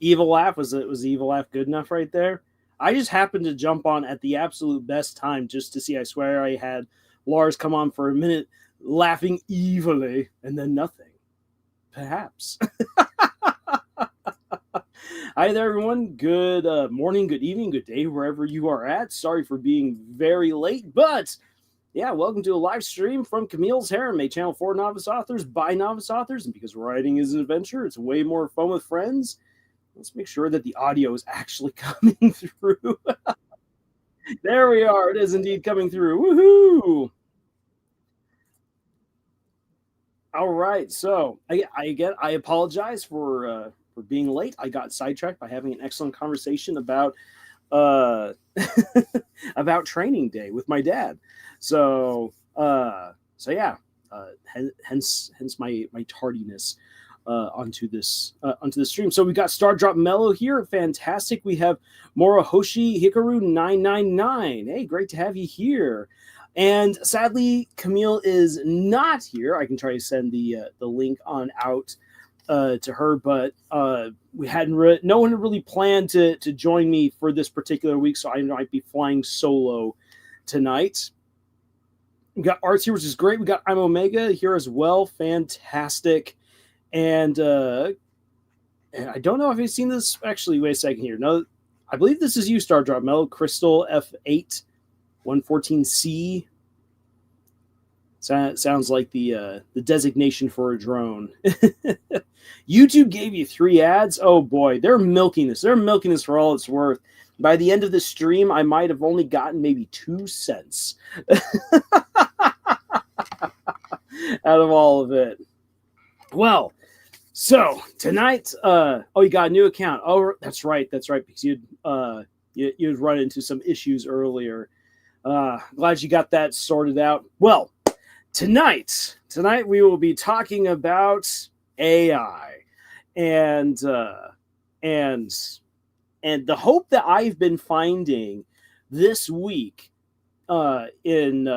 Evil laugh, was the evil laugh good enough right there? I just happened to jump on at the absolute best time just to see. I swear I had Lars come on for a minute laughing evilly and then nothing. Perhaps. Hi there, everyone. Good morning, good evening, good day, wherever you are at. Sorry for being very late, but yeah, welcome to a live stream from Camille's Harem, a channel for novice authors by novice authors. And because writing is an adventure, it's way more fun with friends. Let's make sure that the audio is actually coming through. There we are. It is indeed coming through. Woohoo! All right. So I apologize for being late. I got sidetracked by having an excellent conversation about uh about training day with my dad. So yeah. Hence my tardiness onto this stream. So we got Star Drop Mellow here, fantastic. We have Morohoshi Hikaru 999. Hey, great to have you here. And sadly, Camille is not here. I can try to send the link on out to her, but we hadn't. No one had really planned to join me for this particular week, so I might be flying solo tonight. We got Arts here, which is great. We got I'm Omega here as well, fantastic. And I don't know if you've seen this. Actually, wait a second here. No, I believe this is you, Star Drop Mellow, Crystal F8 114C. Sounds like the designation for a drone. YouTube gave you 3 ads. Oh boy, they're milking this. They're milking this for all it's worth. By the end of the stream, I might have only gotten maybe 2 cents out of all of it. Well, so tonight, you got a new account. Oh, that's right, because you'd run into some issues earlier. Glad you got that sorted out. Well, tonight we will be talking about AI, and the hope that I've been finding this week in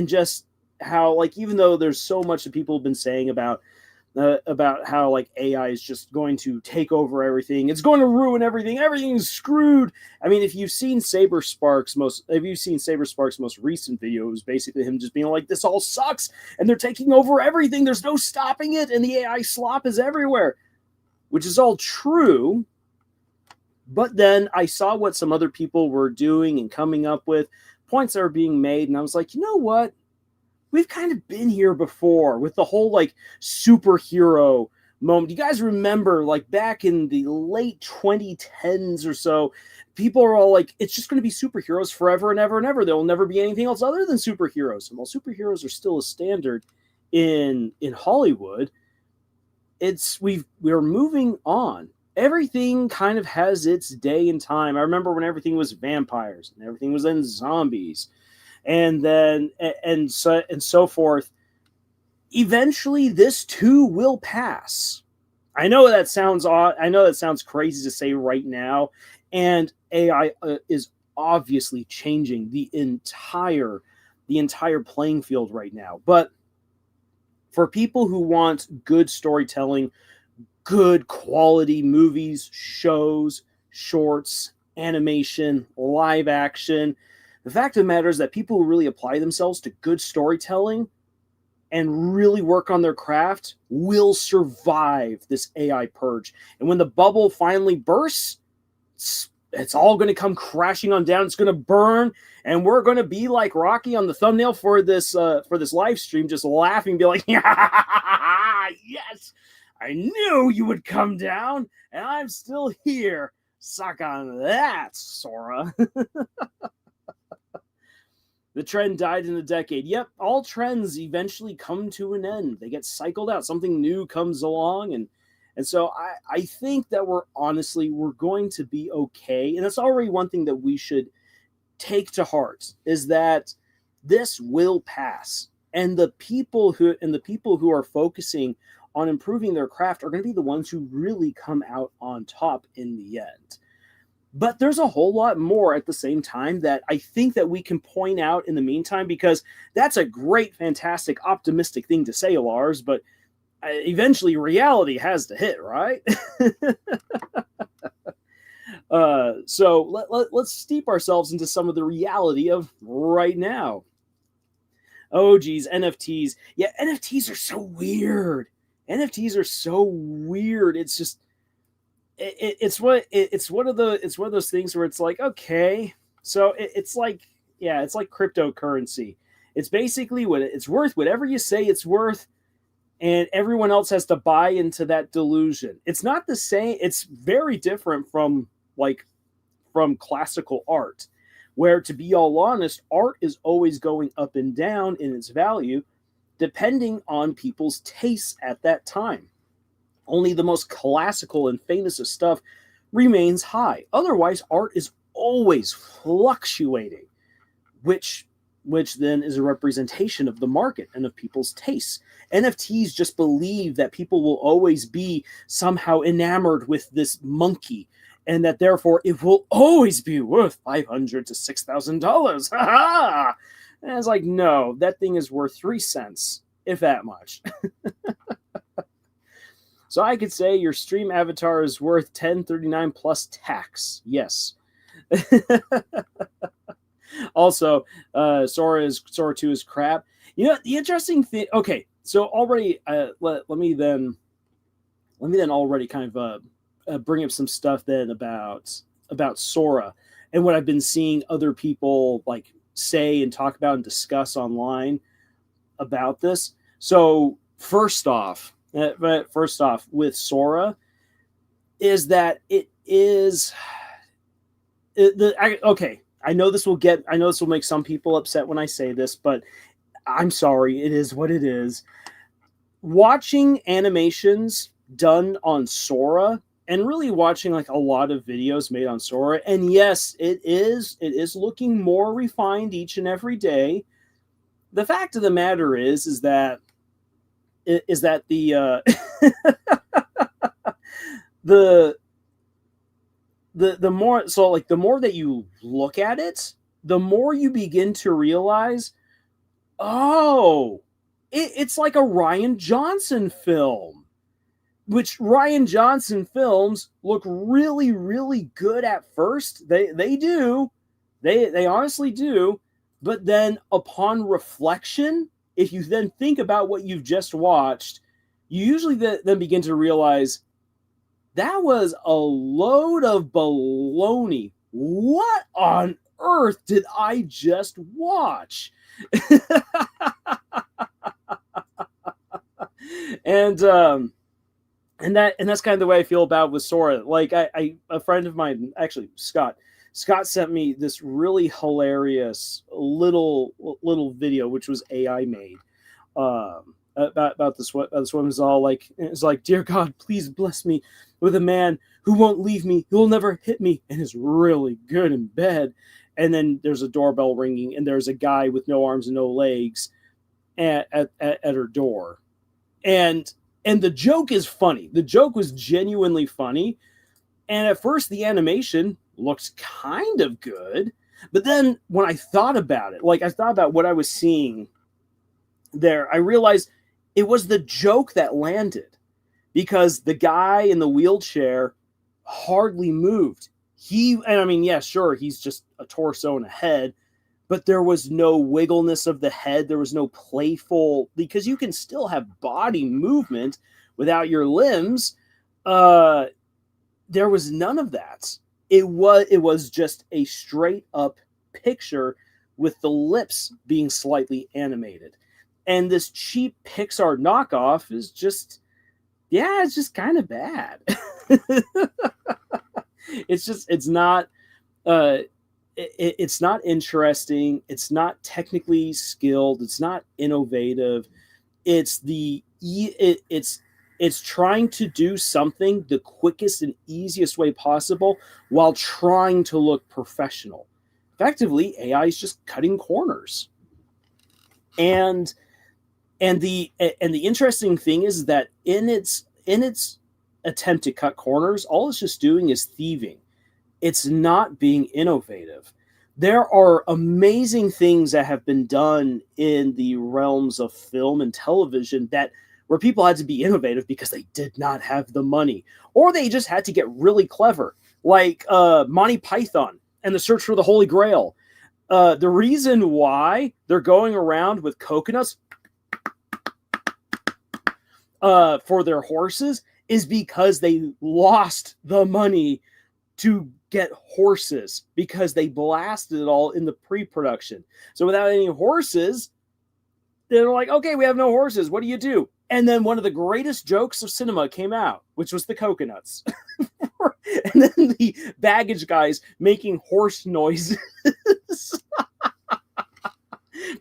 just how, like, even though there's so much that people have been saying about how like AI is just going to take over everything, it's going to ruin everything, everything's screwed. I mean, if you've seen Saber Sparks' most recent video, it was basically him just being like, this all sucks and they're taking over everything, there's no stopping it, and the AI slop is everywhere, which is all true. But then I saw what some other people were doing and coming up with points that are being made, and I was like, you know what? We've kind of been here before with the whole like superhero moment. You guys remember, like, back in the late 2010s or so, people are all like, it's just going to be superheroes forever and ever and ever. There will never be anything else other than superheroes. And while superheroes are still a standard in Hollywood, we're moving on. Everything kind of has its day and time. I remember when everything was vampires and everything was then zombies, and then and so forth. Eventually, this too will pass. I know that sounds odd. I know that sounds crazy to say right now, and AI is obviously changing the entire playing field right now. But for people who want good storytelling, good quality movies, shows, shorts, animation, live action, the fact of the matter is that people who really apply themselves to good storytelling and really work on their craft will survive this AI purge. And when the bubble finally bursts, it's all going to come crashing on down. It's going to burn, and we're going to be like Rocky on the thumbnail for this live stream, just laughing, be like, yes, I knew you would come down, and I'm still here. Suck on that, Sora. The trend died in a decade. Yep, all trends eventually come to an end. They get cycled out. Something new comes along, and so I think that we're going to be okay. And that's already one thing that we should take to heart, is that this will pass. And the people who are focusing on improving their craft are going to be the ones who really come out on top in the end. But there's a whole lot more at the same time that I think that we can point out in the meantime, because that's a great, fantastic, optimistic thing to say, Lars, but eventually reality has to hit, right? So let's steep ourselves into some of the reality of right now. Oh, geez, NFTs. Yeah, NFTs are so weird. NFTs are so weird. It's just it's one of those things where it's like, okay, so it's like, yeah, it's like cryptocurrency. It's basically what it's worth, whatever you say it's worth, and everyone else has to buy into that delusion. It's not the same. It's very different from like from classical art, where, to be all honest, art is always going up and down in its value depending on people's tastes at that time. Only the most classical and famous of stuff remains high. Otherwise, art is always fluctuating, which then is a representation of the market and of people's tastes. NFTs just believe that people will always be somehow enamored with this monkey, and that therefore it will always be worth $500 to $6,000. Ha ha! And it's like, no, that thing is worth 3 cents, if that much. So I could say your stream avatar is worth $10.39 plus tax. Yes. Also, Sora 2 is crap. You know, the interesting thing. Okay, so already, let me then already kind of bring up some stuff then about Sora and what I've been seeing other people like say and talk about and discuss online about this. So first off with Sora is that it is okay. I know this will make some people upset when I say this, but I'm sorry. It is what it is. Watching animations done on Sora and really watching like a lot of videos made on Sora, and yes, it is looking more refined each and every day. The fact of the matter is that the the more, so like the more that you look at it, the more you begin to realize, oh, it's like a Rian Johnson film, which Rian Johnson films look really, really good at first. They do. They honestly do. But then upon reflection, if you then think about what you've just watched, you usually then begin to realize that was a load of baloney. What on earth did I just watch? And that's kind of the way I feel about with Sora. Like a friend of mine, actually Scott sent me this really hilarious little video, which was AI made, about this woman's all like, it's like, dear God, please bless me with a man who won't leave me, who will never hit me, and is really good in bed. And then there's a doorbell ringing, and there's a guy with no arms and no legs at her door. And the joke is funny. The joke was genuinely funny. And at first the animation looked kind of good. But then when I thought about it, like I thought about what I was seeing there, I realized it was the joke that landed, because the guy in the wheelchair hardly moved. And I mean, yeah, sure, he's just a torso and a head, but there was no wiggleness of the head. There was no playful, because you can still have body movement without your limbs. There was none of that. It was just a straight up picture with the lips being slightly animated. And this cheap Pixar knockoff is just, yeah, it's just kind of bad. It's not interesting. It's not technically skilled. It's not innovative. It's trying to do something the quickest and easiest way possible while trying to look professional. Effectively, AI is just cutting corners. And the interesting thing is that in its attempt to cut corners, all it's just doing is thieving. It's not being innovative. There are amazing things that have been done in the realms of film and television that where people had to be innovative because they did not have the money, or they just had to get really clever, like Monty Python and the Search for the Holy Grail. The reason why they're going around with coconuts for their horses is because they lost the money to get horses, because they blasted it all in the pre-production. So without any horses, they're like, okay, we have no horses. What do you do? And then one of the greatest jokes of cinema came out, which was the coconuts. And then the baggage guys making horse noises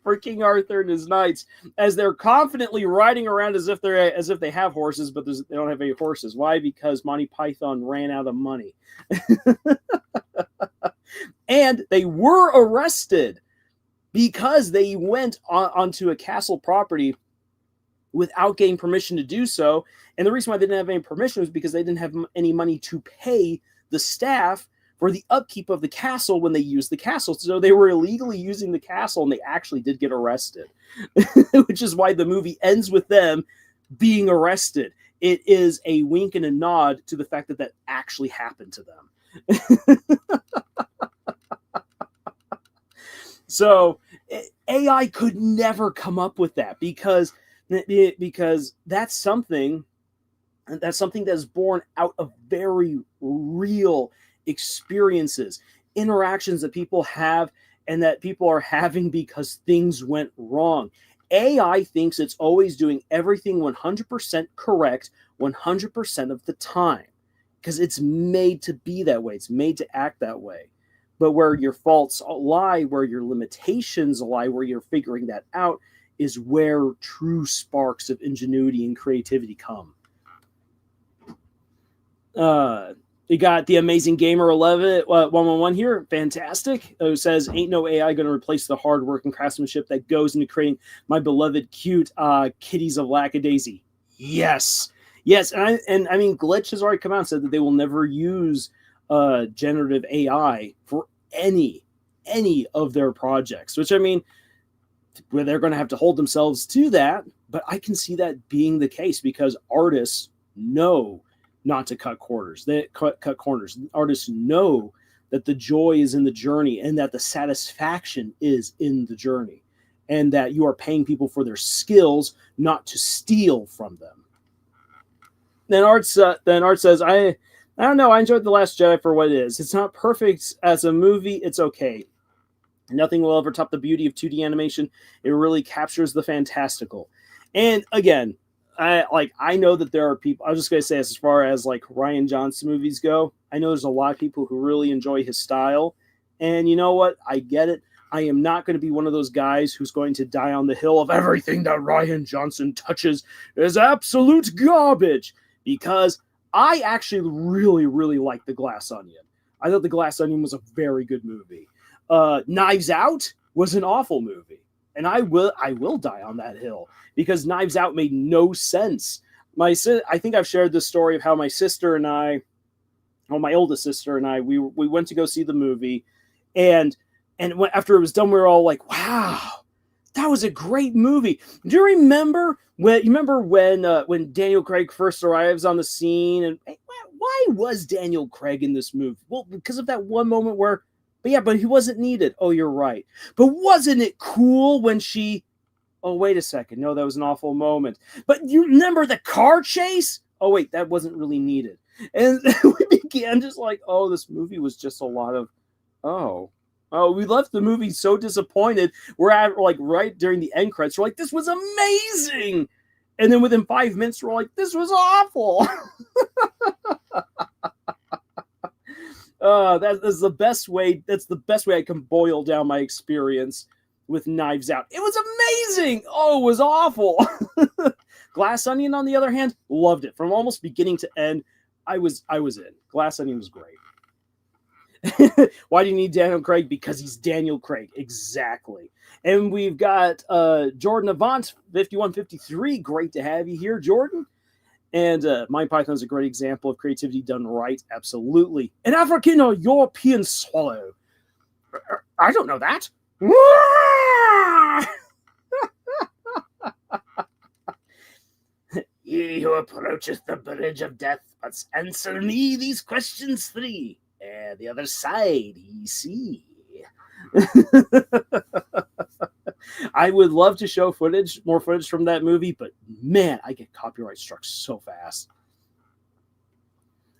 for King Arthur and his knights as they're confidently riding around as if they have horses, but they don't have any horses. Why? Because Monty Python ran out of money. And they were arrested because they went onto a castle property without getting permission to do so. And the reason why they didn't have any permission was because they didn't have any money to pay the staff for the upkeep of the castle when they used the castle. So they were illegally using the castle, and they actually did get arrested, which is why the movie ends with them being arrested. It is a wink and a nod to the fact that actually happened to them. So AI could never come up with that because that's something that's born out of very real experiences, interactions that people have and that people are having because things went wrong. AI thinks it's always doing everything 100% correct 100% of the time because it's made to be that way. It's made to act that way. But where your faults lie, where your limitations lie, where you're figuring that out is where true sparks of ingenuity and creativity come. You got the amazing gamer 111 here. Fantastic. Who says, ain't no AI going to replace the hard work and craftsmanship that goes into creating my beloved cute kitties of Lackadaisy. Yes. And I mean, Glitch has already come out and said that they will never use generative AI for any of their projects, which I mean, where they're going to have to hold themselves to that. But I can see that being the case because artists know not to cut corners. They cut corners. Artists know that the joy is in the journey and that the satisfaction is in the journey, and that you are paying people for their skills, not to steal from them. Then Art says, I don't know. I enjoyed The Last Jedi for what it is. It's not perfect as a movie. It's okay. Nothing will ever top the beauty of 2D animation. It really captures the fantastical. And again, I know that there are people. I was just gonna say, as far as like Rian Johnson movies go, I know there's a lot of people who really enjoy his style. And you know what? I get it. I am not going to be one of those guys who's going to die on the hill of everything that Rian Johnson touches is absolute garbage, because I actually really, really like The Glass Onion. I thought The Glass Onion was a very good movie. Knives Out was an awful movie, and I will die on that hill because Knives Out made no sense. I think I've shared the story of how my sister and I, well, my oldest sister and I, we went to go see the movie, and after it was done, we were all like, "Wow, that was a great movie." Do you remember when Daniel Craig first arrives on the scene? And why was Daniel Craig in this movie? Well, because of that one moment where, but he wasn't needed. Oh, you're right. But wasn't it cool when she? Oh, wait a second. No, that was an awful moment. But you remember the car chase? Oh, wait, that wasn't really needed. And we began just like, oh, this movie was just a lot of, oh, we left the movie so disappointed. We're at like right during the end credits. We're like, this was amazing. And then within 5 minutes, we're like, this was awful. That's the best way. That's the best way I can boil down my experience with Knives Out. It was amazing. Oh, it was awful. Glass Onion, on the other hand, loved it from almost beginning to end. I was in. Glass Onion was great. Why do you need Daniel Craig? Because he's Daniel Craig. Exactly. And we've got Jordan Avant 5153. Great to have you here, Jordan. And MindPython is a great example of creativity done right. Absolutely. An African or European swallow. I don't know that. He who approacheth the bridge of death must answer me these questions three. And the other side he see. I would love to show more footage from that movie, but man, I get copyright struck so fast.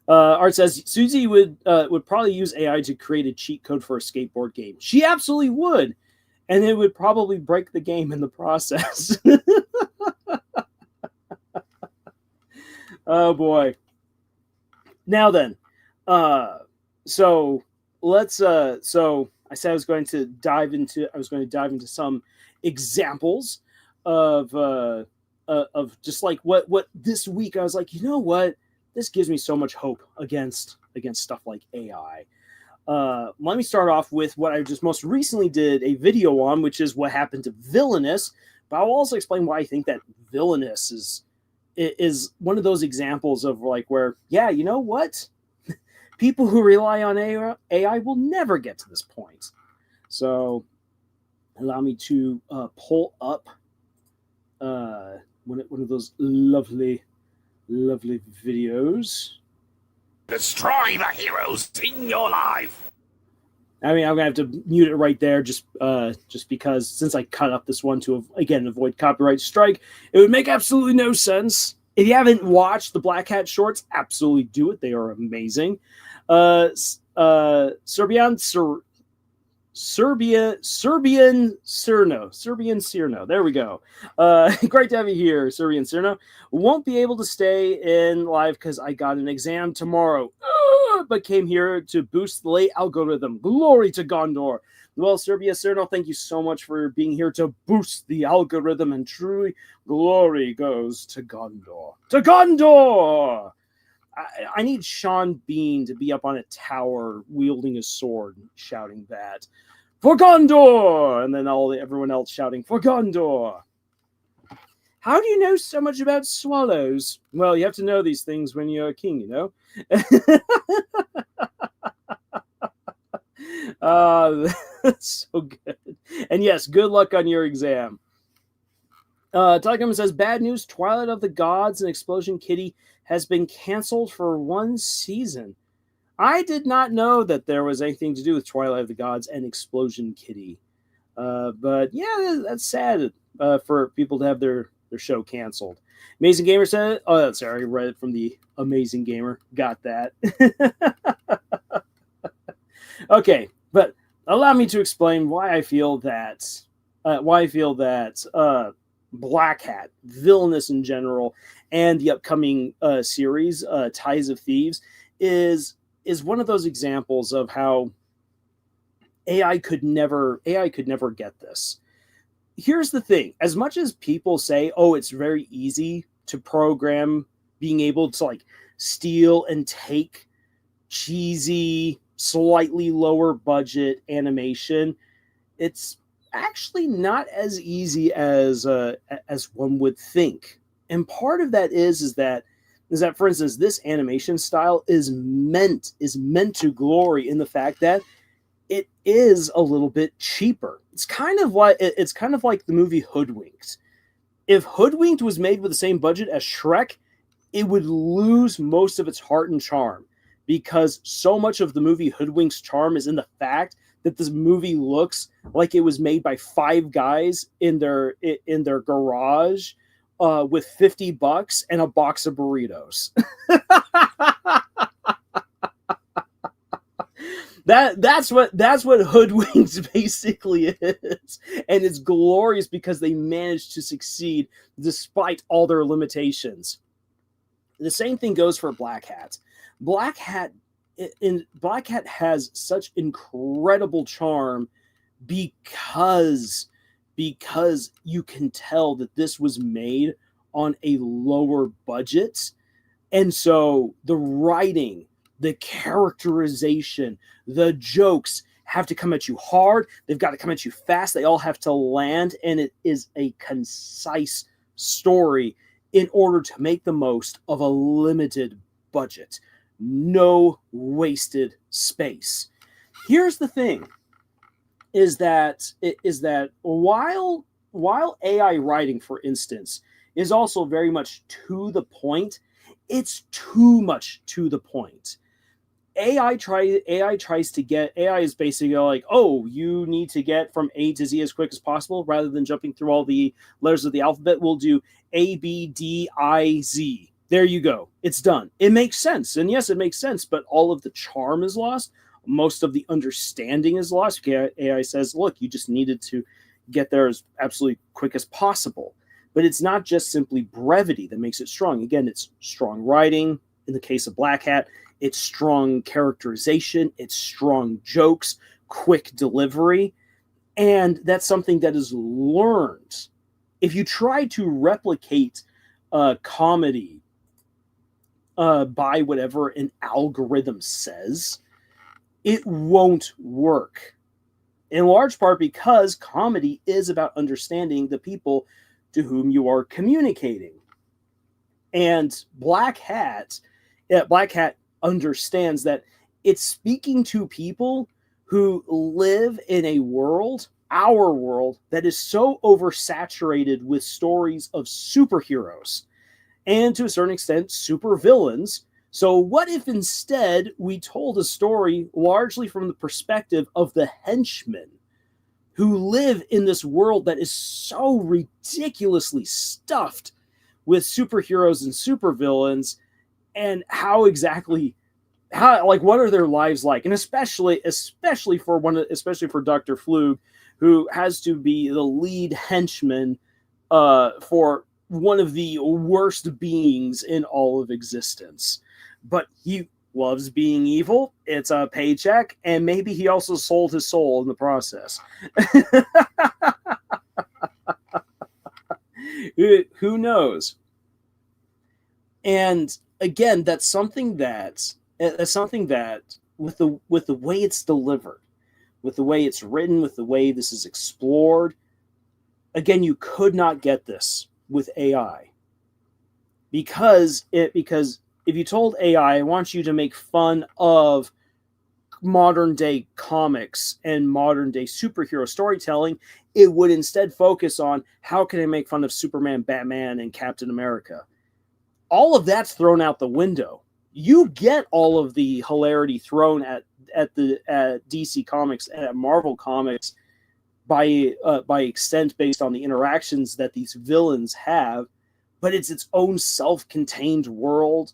Art says Susie would probably use AI to create a cheat code for a skateboard game. She absolutely would, and it would probably break the game in the process. Oh boy. Now then, so let's. So I said I was going to dive into some examples of just like what this week I was like, you know what, this gives me so much hope against stuff like AI. Let me start off with what I just most recently did a video on, which is what happened to Villainous. But I'll also explain why I think that Villainous is one of those examples of like where, yeah, you know what? People who rely on AI will never get to this point. So allow me to pull up one of those lovely videos. Destroy the heroes in your life. I mean, I'm gonna have to mute it right there, just because since I cut up this one to again avoid copyright strike, it would make absolutely no sense. If you haven't watched the Black Hat shorts, absolutely do it. They are amazing. Serbian Cirno. There we go. Great to have you here, Serbian Cirno. Won't be able to stay in live because I got an exam tomorrow, but came here to boost the late algorithm. Glory to Gondor. Well, Serbia Cirno, thank you so much for being here to boost the algorithm, and truly, glory goes to Gondor. To Gondor! I need Sean Bean to be up on a tower wielding a sword, shouting that. For Gondor! And then everyone else shouting, for Gondor! How do you know so much about swallows? Well, you have to know these things when you're a king, you know? That's so good. And yes, good luck on your exam. Telegram says, bad news, Twilight of the Gods and Explosion Kitty has been canceled for one season. I did not know that there was anything to do with Twilight of the Gods and Explosion Kitty. But yeah, that's sad for people to have their show canceled. Amazing Gamer said, oh, sorry, I read it from the Amazing Gamer. Got that. Okay, but allow me to explain why I feel that Black Hat, Villainous in general, and the upcoming series, Ties of Thieves, is one of those examples of how AI could never get this. Here's the thing. As much as people say, oh, it's very easy to program being able to like steal and take cheesy, slightly lower budget animation, it's actually not as easy as one would think. And part of that is that for instance, this animation style is meant to glory in the fact that it is a little bit cheaper. It's kind of like the movie Hoodwinked. If Hoodwinked was made with the same budget as Shrek, it would lose most of its heart and charm, because so much of the movie Hoodwinked's charm is in the fact that this movie looks like it was made by 5 guys in their garage with $50 and a box of burritos. That's what Hoodwinked basically is, and it's glorious because they managed to succeed despite all their limitations. The same thing goes for Black Hat. Black Hat has such incredible charm because you can tell that this was made on a lower budget, and so the writing, the characterization, the jokes have to come at you hard. They've got to come at you fast. They all have to land, and it is a concise story in order to make the most of a limited budget. No wasted space. Here's the thing, is that while AI writing, for instance, is also very much to the point, it's too much to the point. AI is basically like, oh, you need to get from A to Z as quick as possible. Rather than jumping through all the letters of the alphabet, we'll do A, B, D, I, Z. There you go. It's done. It makes sense. And yes, it makes sense, but all of the charm is lost. Most of the understanding is lost. AI says, look, you just needed to get there as absolutely quick as possible. But it's not just simply brevity that makes it strong. Again, it's strong writing. In the case of Black Hat, it's strong characterization, it's strong jokes, quick delivery. And that's something that is learned. If you try to replicate comedy by whatever an algorithm says, it won't work. In large part because comedy is about understanding the people to whom you are communicating. And Black Hat understands that it's speaking to people who live in a world, our world, that is so oversaturated with stories of superheroes and, to a certain extent, supervillains. So what if instead we told a story largely from the perspective of the henchmen who live in this world that is so ridiculously stuffed with superheroes and supervillains, and what are their lives like? And especially for Dr. Flug, who has to be the lead henchman for one of the worst beings in all of existence. But he loves being evil. It's a paycheck, and maybe he also sold his soul in the process. Who knows? And again, that's something that with the way it's delivered, with the way it's written, with the way this is explored, again, you could not get this with AI. Because if you told AI, I want you to make fun of modern day comics and modern day superhero storytelling, it would instead focus on how can I make fun of Superman, Batman, and Captain America. All of that's thrown out the window. You get all of the hilarity thrown at DC Comics and at Marvel Comics by extent based on the interactions that these villains have, but it's its own self-contained world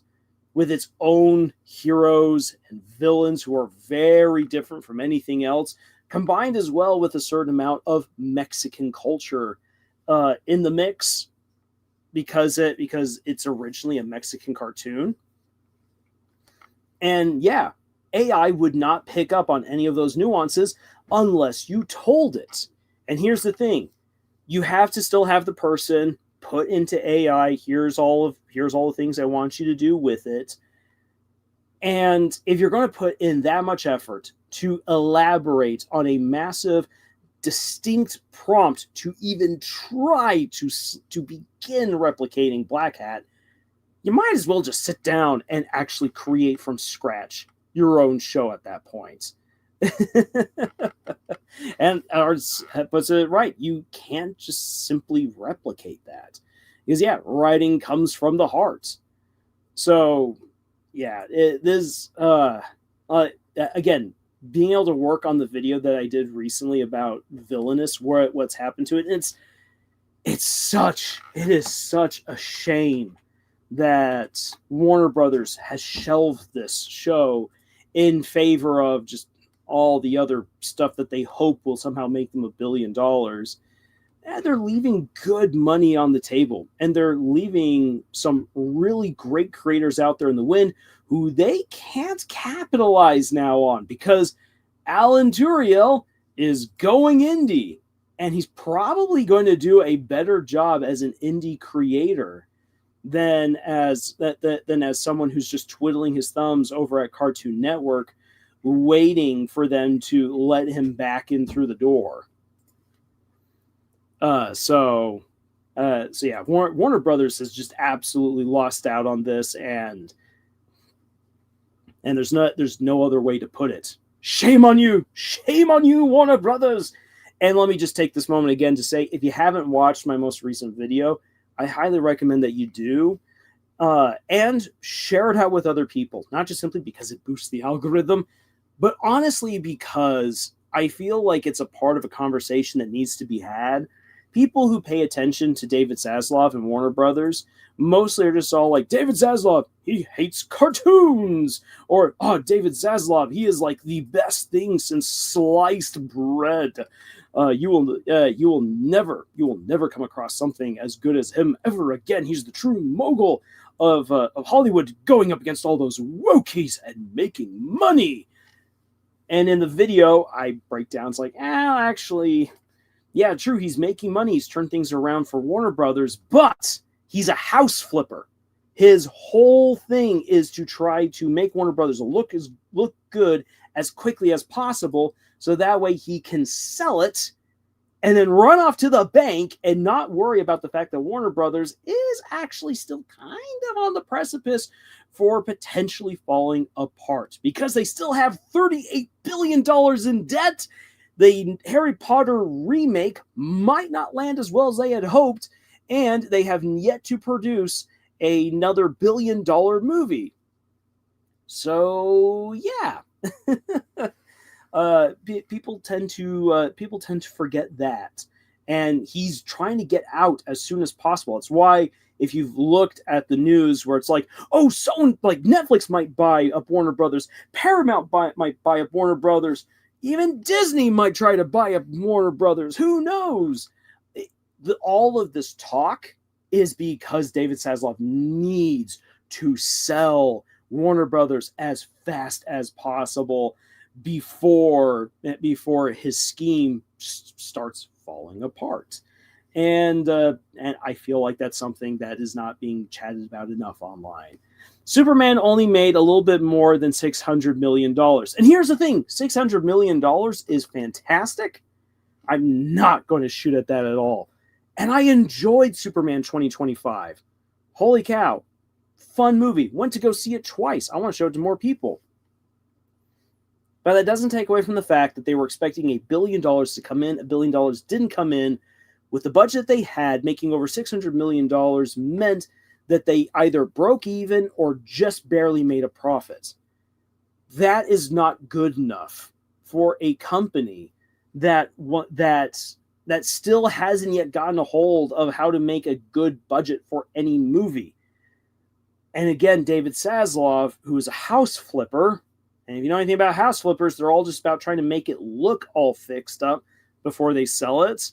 with its own heroes and villains who are very different from anything else, combined as well with a certain amount of Mexican culture in the mix, because it's originally a Mexican cartoon. And yeah, AI would not pick up on any of those nuances unless you told it. And here's the thing, you have to still have the person put into AI, here's all the things I want you to do with it. And if you're going to put in that much effort to elaborate on a massive, distinct prompt to even try to begin replicating Black Hat, you might as well just sit down and actually create from scratch your own show at that point. And Lars puts it right. You can't just simply replicate that. Because, yeah, writing comes from the heart. So, yeah, again, being able to work on the video that I did recently about Villainous, what's happened to it, it is such a shame that Warner Brothers has shelved this show in favor of just all the other stuff that they hope will somehow make them $1 billion. And they're leaving good money on the table, and they're leaving some really great creators out there in the wind who they can't capitalize now on, because Alan Turiel is going indie, and he's probably going to do a better job as an indie creator than as someone who's just twiddling his thumbs over at Cartoon Network, waiting for them to let him back in through the door. So So yeah, Warner Brothers has just absolutely lost out on this, and there's no other way to put it. Shame on you, Warner Brothers. And let me just take this moment again to say, if you haven't watched my most recent video, I highly recommend that you do, and share it out with other people, not just simply because it boosts the algorithm, but honestly because I feel like it's a part of a conversation that needs to be had. People who pay attention to David Zaslav and Warner Brothers mostly are just all like, David Zaslav, he hates cartoons, or David Zaslav, he is like the best thing since sliced bread. You will never come across something as good as him ever again. He's the true mogul of Hollywood, going up against all those wokies and making money. And in the video, I break down. It's like, actually, yeah, true. He's making money. He's turned things around for Warner Brothers, but he's a house flipper. His whole thing is to try to make Warner Brothers look good as quickly as possible, so that way he can sell it and then run off to the bank and not worry about the fact that Warner Brothers is actually still kind of on the precipice for potentially falling apart, because they still have $38 billion in debt. The Harry Potter remake might not land as well as they had hoped, and they have yet to produce another billion-dollar movie. So, yeah. People tend to forget that, and he's trying to get out as soon as possible. It's why, if you've looked at the news where it's like, someone like Netflix might buy up Warner Brothers, Paramount might buy up Warner Brothers, even Disney might try to buy up Warner Brothers. Who knows? All of this talk is because David Zaslav needs to sell Warner Brothers as fast as possible before his scheme starts falling apart. And I feel like that's something that is not being chatted about enough online. Superman only made a little bit more than $600 million. And here's the thing, $600 million is fantastic. I'm not going to shoot at that at all. And I enjoyed Superman 2025. Holy cow. Fun movie. Went to go see it twice. I want to show it to more people. But that doesn't take away from the fact that they were expecting $1 billion to come in. $1 billion didn't come in. With the budget they had, making over $600 million meant that they either broke even or just barely made a profit. That is not good enough for a company that still hasn't yet gotten a hold of how to make a good budget for any movie. And again, David Zaslav, who is a house flipper, and if you know anything about house flippers, they're all just about trying to make it look all fixed up before they sell it.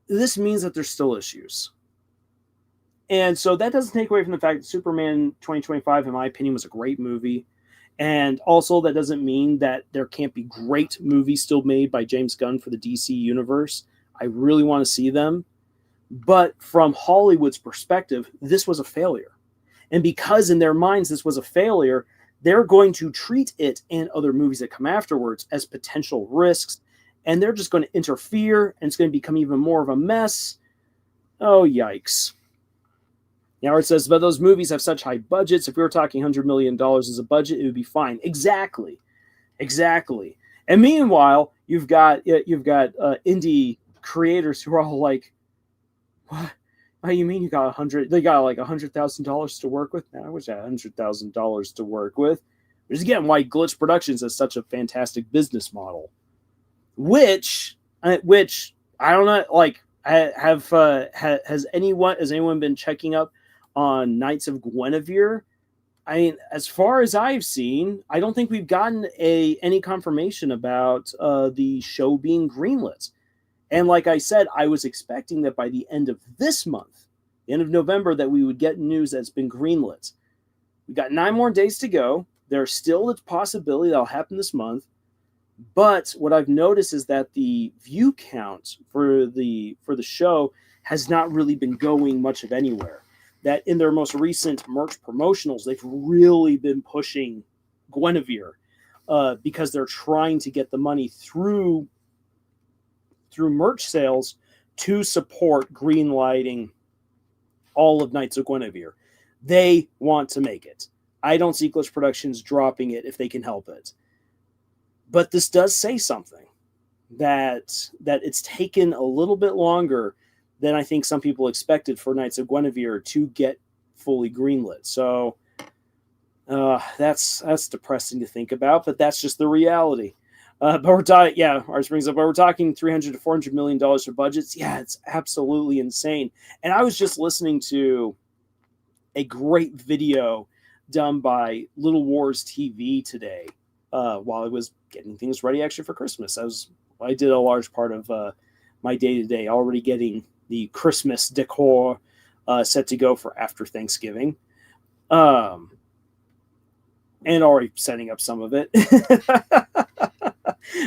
This means that there's still issues. And so that doesn't take away from the fact that Superman 2025, in my opinion, was a great movie. And also that doesn't mean that there can't be great movies still made by James Gunn for the DC universe. I really want to see them. But from Hollywood's perspective, this was a failure. And because in their minds this was a failure, they're going to treat it and other movies that come afterwards as potential risks. And they're just going to interfere, and it's going to become even more of a mess. Oh, yikes. Now it says, but those movies have such high budgets. If we were talking $100 million as a budget, it would be fine. Exactly. And meanwhile, you've got indie creators who are all like, what? What do you mean you got 100? They got like $100,000 to work with. Now I wish I had $100,000 to work with. Which is again why Glitch Productions is such a fantastic business model. Which I don't know. Like, has anyone been checking up on Knights of Guinevere? I mean, as far as I've seen, I don't think we've gotten any confirmation about the show being greenlit. And like I said, I was expecting that by the end of this month, the end of November, that we would get news that's been greenlit. We got 9 more days to go. There's still a possibility that'll happen this month. But what I've noticed is that the view count for the show has not really been going much of anywhere. That in their most recent merch promotionals, they've really been pushing Guinevere because they're trying to get the money through merch sales to support greenlighting all of Knights of Guinevere. They want to make it. I don't see Glitch Productions dropping it if they can help it. But this does say something, that it's taken a little bit longer than I think some people expected for Knights of Guinevere to get fully greenlit. So that's depressing to think about, but that's just the reality. But we're talking, ours brings up, but we're talking $300 to $400 million for budgets. Yeah, it's absolutely insane. And I was just listening to a great video done by Little Wars TV today while I was getting things ready actually for Christmas. I did a large part of my day-to-day already getting the Christmas decor set to go for after Thanksgiving. And already setting up some of it.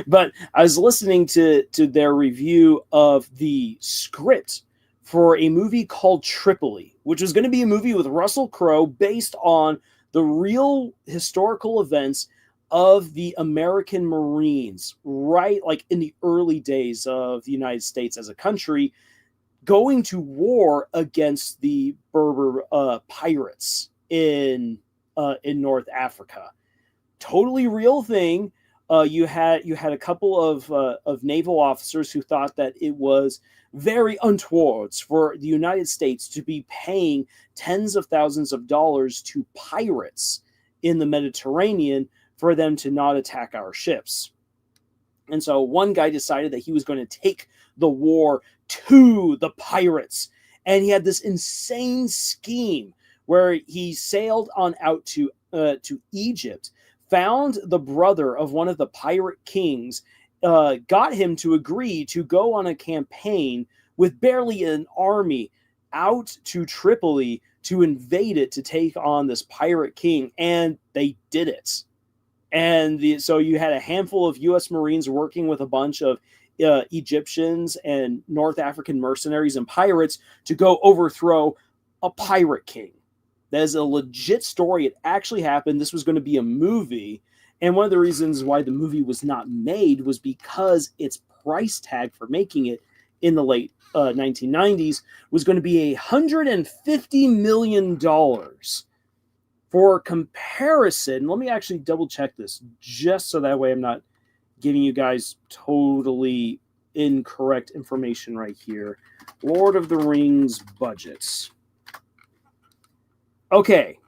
But I was listening to their review of the script for a movie called Tripoli, which was going to be a movie with Russell Crowe based on the real historical events of the American Marines, right? Like in the early days of the United States as a country, going to war against the Berber pirates in North Africa. Totally real thing. You had a couple of naval officers who thought that it was very untoward for the United States to be paying tens of thousands of dollars to pirates in the Mediterranean for them to not attack our ships. And so one guy decided that he was going to take the war to the pirates. And he had this insane scheme where he sailed on out to Egypt, found the brother of one of the pirate kings, got him to agree to go on a campaign with barely an army out to Tripoli to invade it, to take on this pirate king, and they did it. And so you had a handful of U.S. Marines working with a bunch of Egyptians and North African mercenaries and pirates to go overthrow a pirate king. That is a legit story. It actually happened. This was going to be a movie. And one of the reasons why the movie was not made was because its price tag for making it in the late 1990s was going to be $150 million. For comparison, let me actually double check this just so that way I'm not giving you guys totally incorrect information right here. Lord of the Rings budgets. Okay.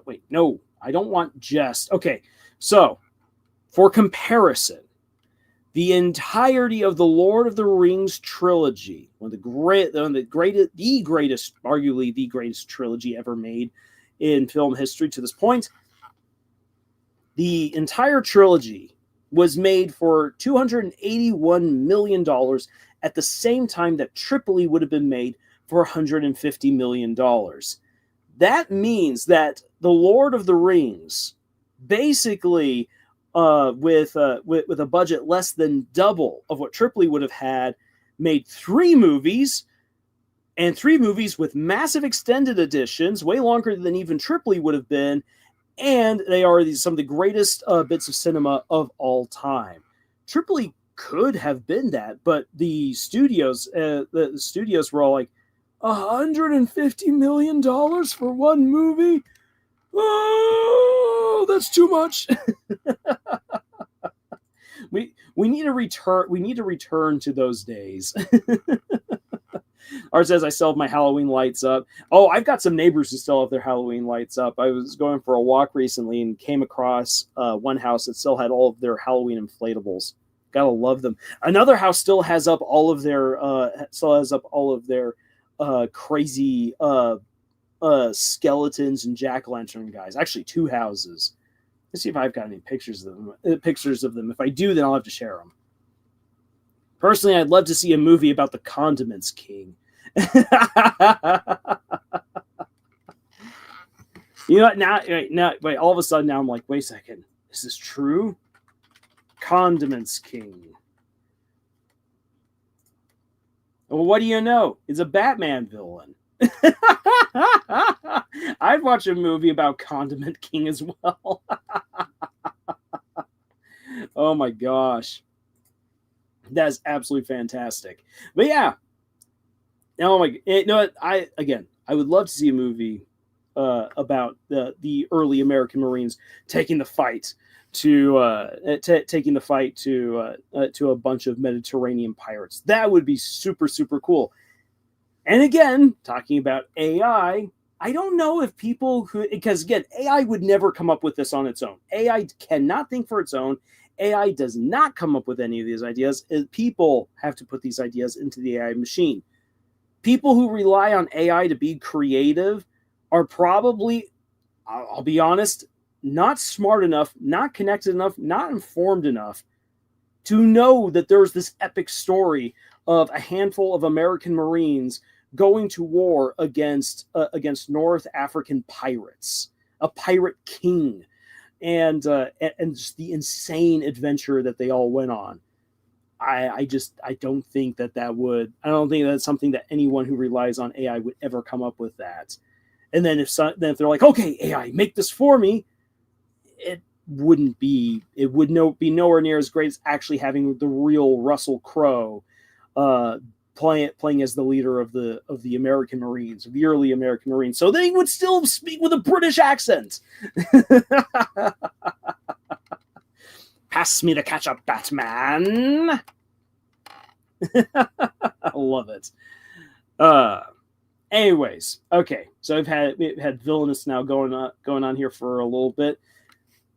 Wait, no, I don't want just. Okay, so for comparison, the entirety of the Lord of the Rings trilogy, arguably the greatest trilogy ever made in film history to this point, the entire trilogy was made for $281 million at the same time that Tripoli would have been made for $150 million. That means that the Lord of the Rings, basically with a budget less than double of what Tripoli would have had, made 3 movies, and 3 movies with massive extended editions, way longer than even Tripoli would have been, and they are some of the greatest bits of cinema of all time. Tripoli could have been that, but the studios were all like, $150 million for one movie? Oh, that's too much. we need to return to those days. Art says, I still have my Halloween lights up. Oh, I've got some neighbors who still have their Halloween lights up. I was going for a walk recently and came across one house that still had all of their Halloween inflatables. Gotta love them. Another house still has up all of their crazy skeletons and jack-o'-lantern guys. Actually, 2 houses. Let's see if I've got any pictures of them. If I do, then I'll have to share them. Personally, I'd love to see a movie about the Condiments King. You know what? Now, wait. All of a sudden, now I'm like, wait a second. Is this true? Condiments King. Well, what do you know? It's a Batman villain. I'd watch a movie about Condiment King as well. Oh my gosh. That's absolutely fantastic. But yeah, oh my, you know what? I would love to see a movie about the early American Marines taking the fight taking the fight to a bunch of Mediterranean pirates. That would be super super cool. And again, talking about AI, I don't know if people who, because again, AI would never come up with this on its own. AI cannot think for its own. AI does not come up with any of these ideas. People have to put these ideas into the AI machine. People who rely on AI to be creative are probably, I'll be honest, not smart enough, not connected enough, not informed enough to know that there's this epic story of a handful of American Marines going to war against North African pirates, a pirate king, and just the insane adventure that they all went on. I don't think I don't think that's something that anyone who relies on AI would ever come up with that. And then if they're like, okay, AI, make this for me, it would be nowhere near as great as actually having the real Russell Crowe playing as the leader of the American Marines, the early American Marines. So they would still speak with a British accent. Pass me the ketchup, Batman. I love it. Anyways, okay. So we've had villainous now going on here for a little bit.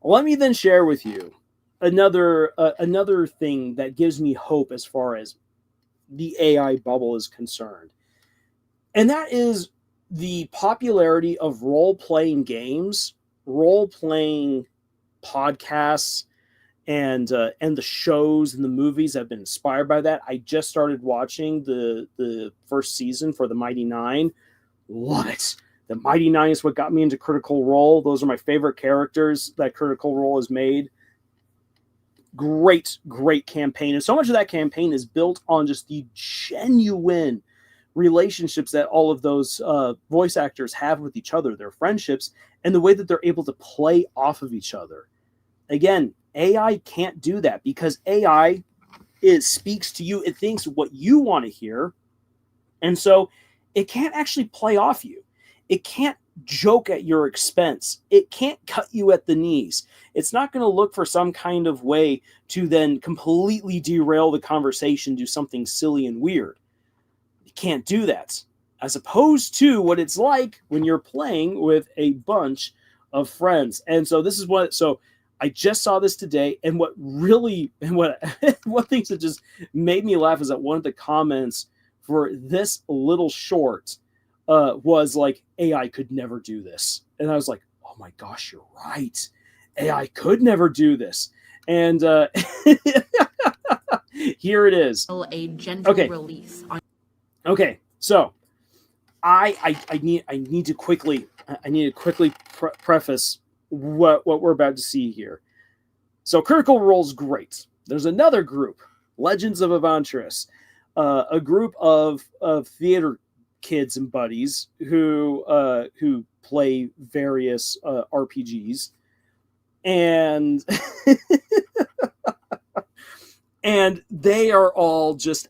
Let me then share with you another thing that gives me hope as far as the AI bubble is concerned, and that is the popularity of role-playing games, role-playing podcasts, and the shows and the movies that have been inspired by that. I just started watching the first season for the Mighty Nine. Love it. The Mighty Nine is what got me into Critical Role. Those are my favorite characters that Critical Role has made. Great campaign. And so much of that campaign is built on just the genuine relationships that all of those voice actors have with each other, their friendships, and the way that they're able to play off of each other. Again, AI can't do that because AI speaks to you. It thinks what you want to hear. And so it can't actually play off you. It can't joke at your expense. It can't cut you at the knees. It's not going to look for some kind of way to then completely derail the conversation, do something silly and weird. It can't do that. As opposed to what it's like when you're playing with a bunch of friends. And so this is so I just saw this today, and what one thing that just made me laugh is that one of the comments for this little short was like, AI could never do this. And I was like, oh my gosh, you're right. AI could never do this. And here it is. A gentle release. Okay, so I need to quickly preface what we're about to see here. So Critical Role's great. There's another group, Legends of Avantris, a group of theater kids and buddies who play various RPGs, and and they are all just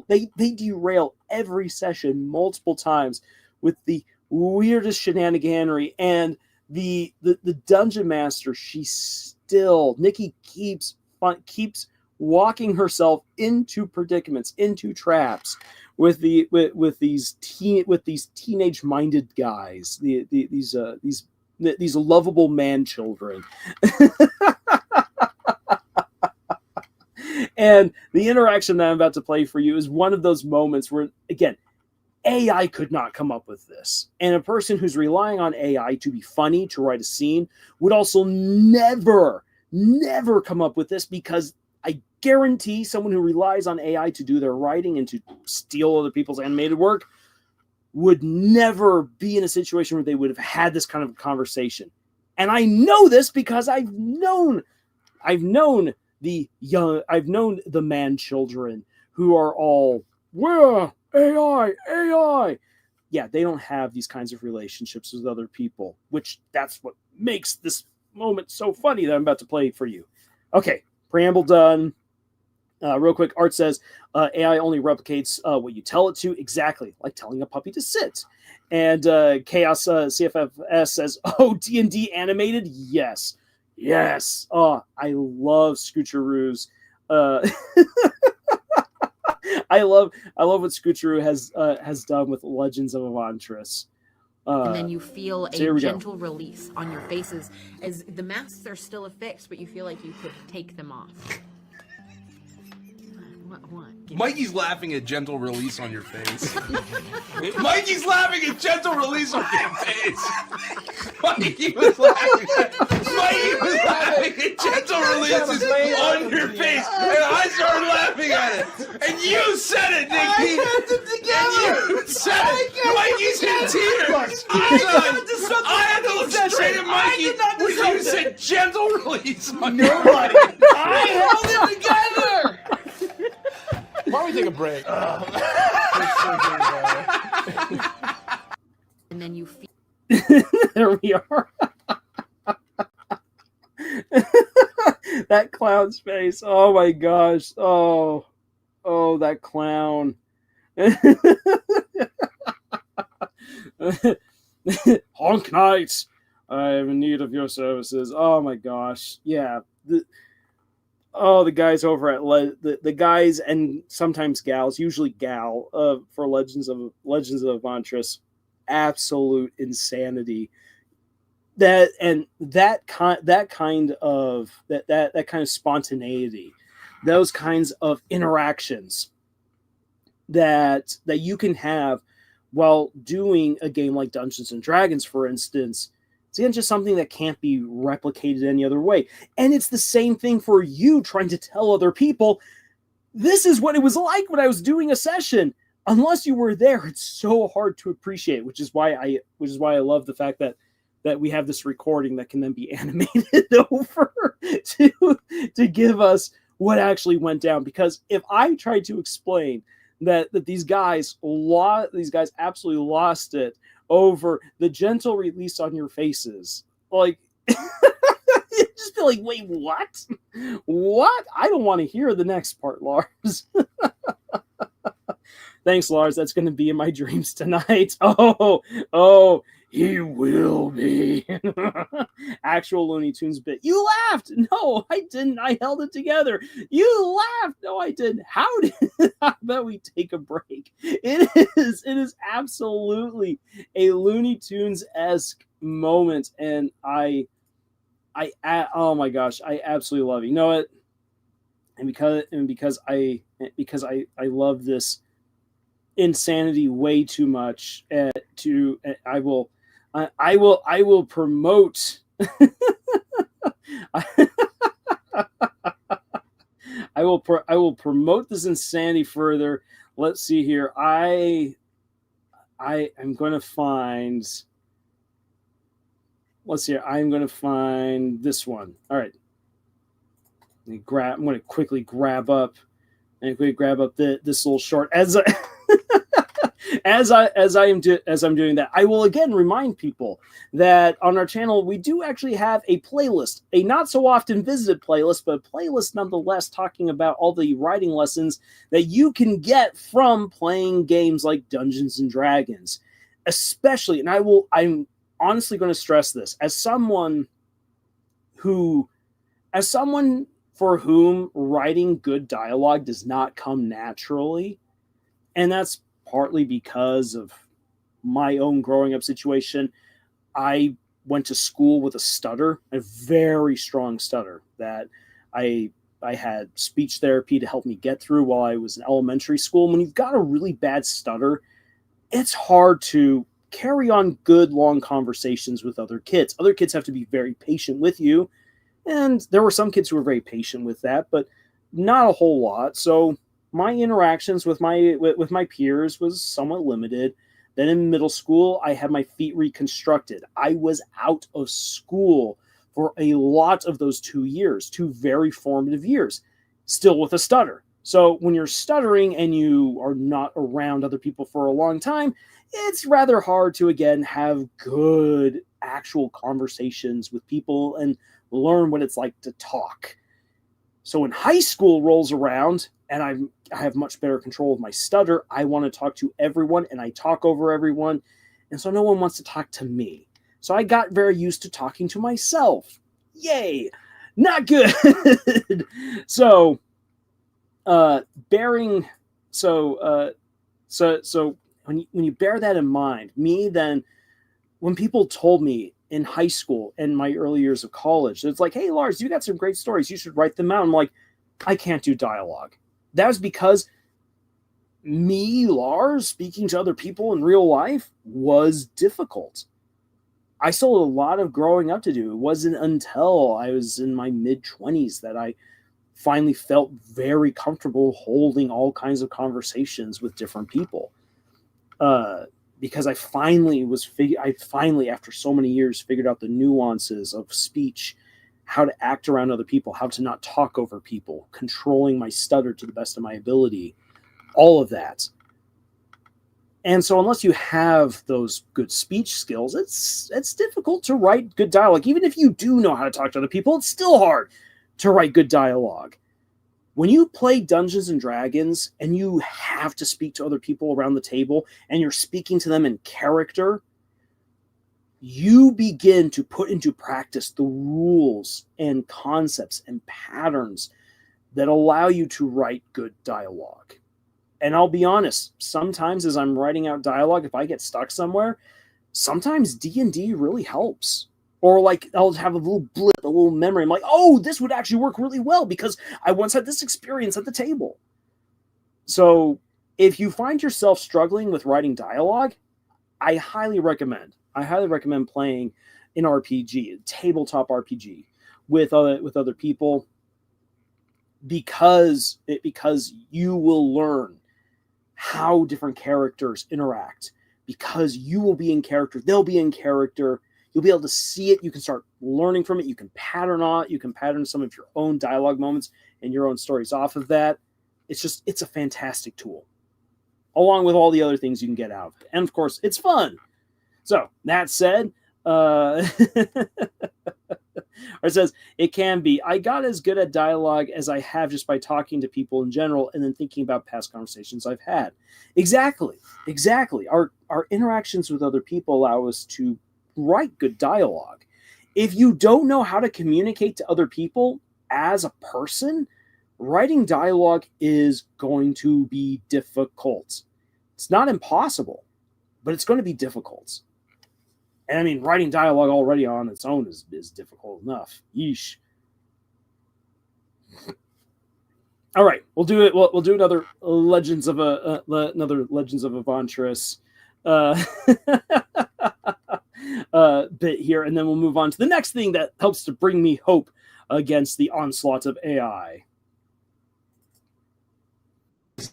they derail every session multiple times with the weirdest shenaniganery. And the dungeon master, Nikki keeps walking herself into predicaments, into traps with these teenage minded guys, these lovable man children. And the interaction that I'm about to play for you is one of those moments where, again, AI could not come up with this. And a person who's relying on AI to be funny, to write a scene, would also never come up with this, because I guarantee someone who relies on AI to do their writing and to steal other people's animated work would never be in a situation where they would have had this kind of conversation. And I know this because I've known the man children who are all, well, AI. Yeah, they don't have these kinds of relationships with other people, which that's what makes this moment so funny that I'm about to play for you. Okay, preamble done. Real quick, Art says AI only replicates what you tell it to, exactly like telling a puppy to sit. And Chaos CFFS says, "Oh, D&D animated, yes, yes. Oh, I love Scoocheroos. I love what Scoocheroo has done with Legends of Avantris." And then you feel so a gentle release on your faces as the masks are still affixed, but you feel like you could take them off. What? Mikey's laughing at gentle release on your face. Mikey's laughing at gentle release on your face. Mikey was laughing at gentle releases on your face, and I started laughing at it. And you said it, Nikki. I kept it together. And you said it. Mikey's in tears. I had to look straight at Mikey when you said gentle release on your face. I held it together. Why don't we take a break? And then you feel There we are. That clown's face. Oh my gosh. Oh, that clown. Honk Knights, I am in need of your services. Oh my gosh. Yeah. The guys over at the guys and sometimes gals, usually gal, for Legends of Avantris, absolute insanity. That kind of spontaneity, those kinds of interactions that you can have while doing a game like Dungeons and Dragons, for instance. It's just something that can't be replicated any other way. And it's the same thing for you trying to tell other people, this is what it was like when I was doing a session. Unless you were there, it's so hard to appreciate, which is why I love the fact that we have this recording that can then be animated over to give us what actually went down. Because if I tried to explain that these guys absolutely lost it over the gentle release on your faces, like, you just feel like, wait, what? I don't want to hear the next part, Lars. Thanks, Lars. That's going to be in my dreams tonight. Oh, he will be. Actual Looney Tunes bit. You laughed. No, I didn't. I held it together. You laughed. No, I didn't. How about we take a break? It is absolutely a Looney Tunes-esque moment, and oh my gosh, I absolutely love it. You know what? And because I love this insanity way too much, I will promote I will promote this insanity further. Let's see here. I am going to find. Let's see here. I'm going to find this one. All right. I'm going to quickly grab up this little short as I'm doing that. I will again remind people that on our channel we do actually have a playlist, a not so often visited playlist, but a playlist nonetheless, talking about all the writing lessons that you can get from playing games like Dungeons and Dragons, especially. And I'm honestly going to stress this as someone for whom writing good dialogue does not come naturally, and that's partly because of my own growing up situation. I went to school with a stutter, a very strong stutter that I had speech therapy to help me get through while I was in elementary school. When you've got a really bad stutter, it's hard to carry on good, long conversations with other kids. Other kids have to be very patient with you, and there were some kids who were very patient with that, but not a whole lot. So my interactions with my peers was somewhat limited. Then in middle school, I had my feet reconstructed. I was out of school for a lot of those 2 years, 2 very formative years, still with a stutter. So when you're stuttering and you are not around other people for a long time, it's rather hard to, again, have good actual conversations with people and learn what it's like to talk. So when high school rolls around and I have much better control of my stutter, I want to talk to everyone and I talk over everyone. And so no one wants to talk to me. So I got very used to talking to myself. Yay! Not good. So bearing so when you bear that in mind, then when people told me in high school and my early years of college, it's like, hey Lars, you got some great stories, you should write them out. I'm like, I can't do dialogue. That was because me, Lars, speaking to other people in real life was difficult. I still had a lot of growing up to do. It wasn't until I was in my mid-20s that I finally felt very comfortable holding all kinds of conversations with different people. Because I finally, after so many years, figured out the nuances of speech, how to act around other people, how to not talk over people, controlling my stutter to the best of my ability, all of that. And so unless you have those good speech skills, it's difficult to write good dialogue. Even if you do know how to talk to other people, it's still hard to write good dialogue. When you play Dungeons and Dragons and you have to speak to other people around the table and you're speaking to them in character, you begin to put into practice the rules and concepts and patterns that allow you to write good dialogue. And I'll be honest, sometimes as I'm writing out dialogue, if I get stuck somewhere, sometimes D&D really helps. Or like I'll have a little blip, a little memory. I'm like, oh, this would actually work really well because I once had this experience at the table. So if you find yourself struggling with writing dialogue, I highly recommend playing an RPG, a tabletop RPG with other people, because you will learn how different characters interact, because you will be in character, they'll be in character. You'll be able to see it. You can start learning from it. You can pattern on it. You can pattern some of your own dialogue moments and your own stories off of that. It's a fantastic tool, along with all the other things you can get out of it. And of course, it's fun. So that said, it says, it can be. I got as good at dialogue as I have just by talking to people in general and then thinking about past conversations I've had. Exactly. Our interactions with other people allow us to write good dialogue. If you don't know how to communicate to other people as a person, writing dialogue is going to be difficult. It's not impossible, but it's going to be difficult. And I mean, writing dialogue already on its own is difficult enough. Yeesh. All right, we'll do it. We'll do another Legends of Avantris bit here, and then we'll move on to the next thing that helps to bring me hope against the onslaught of AI.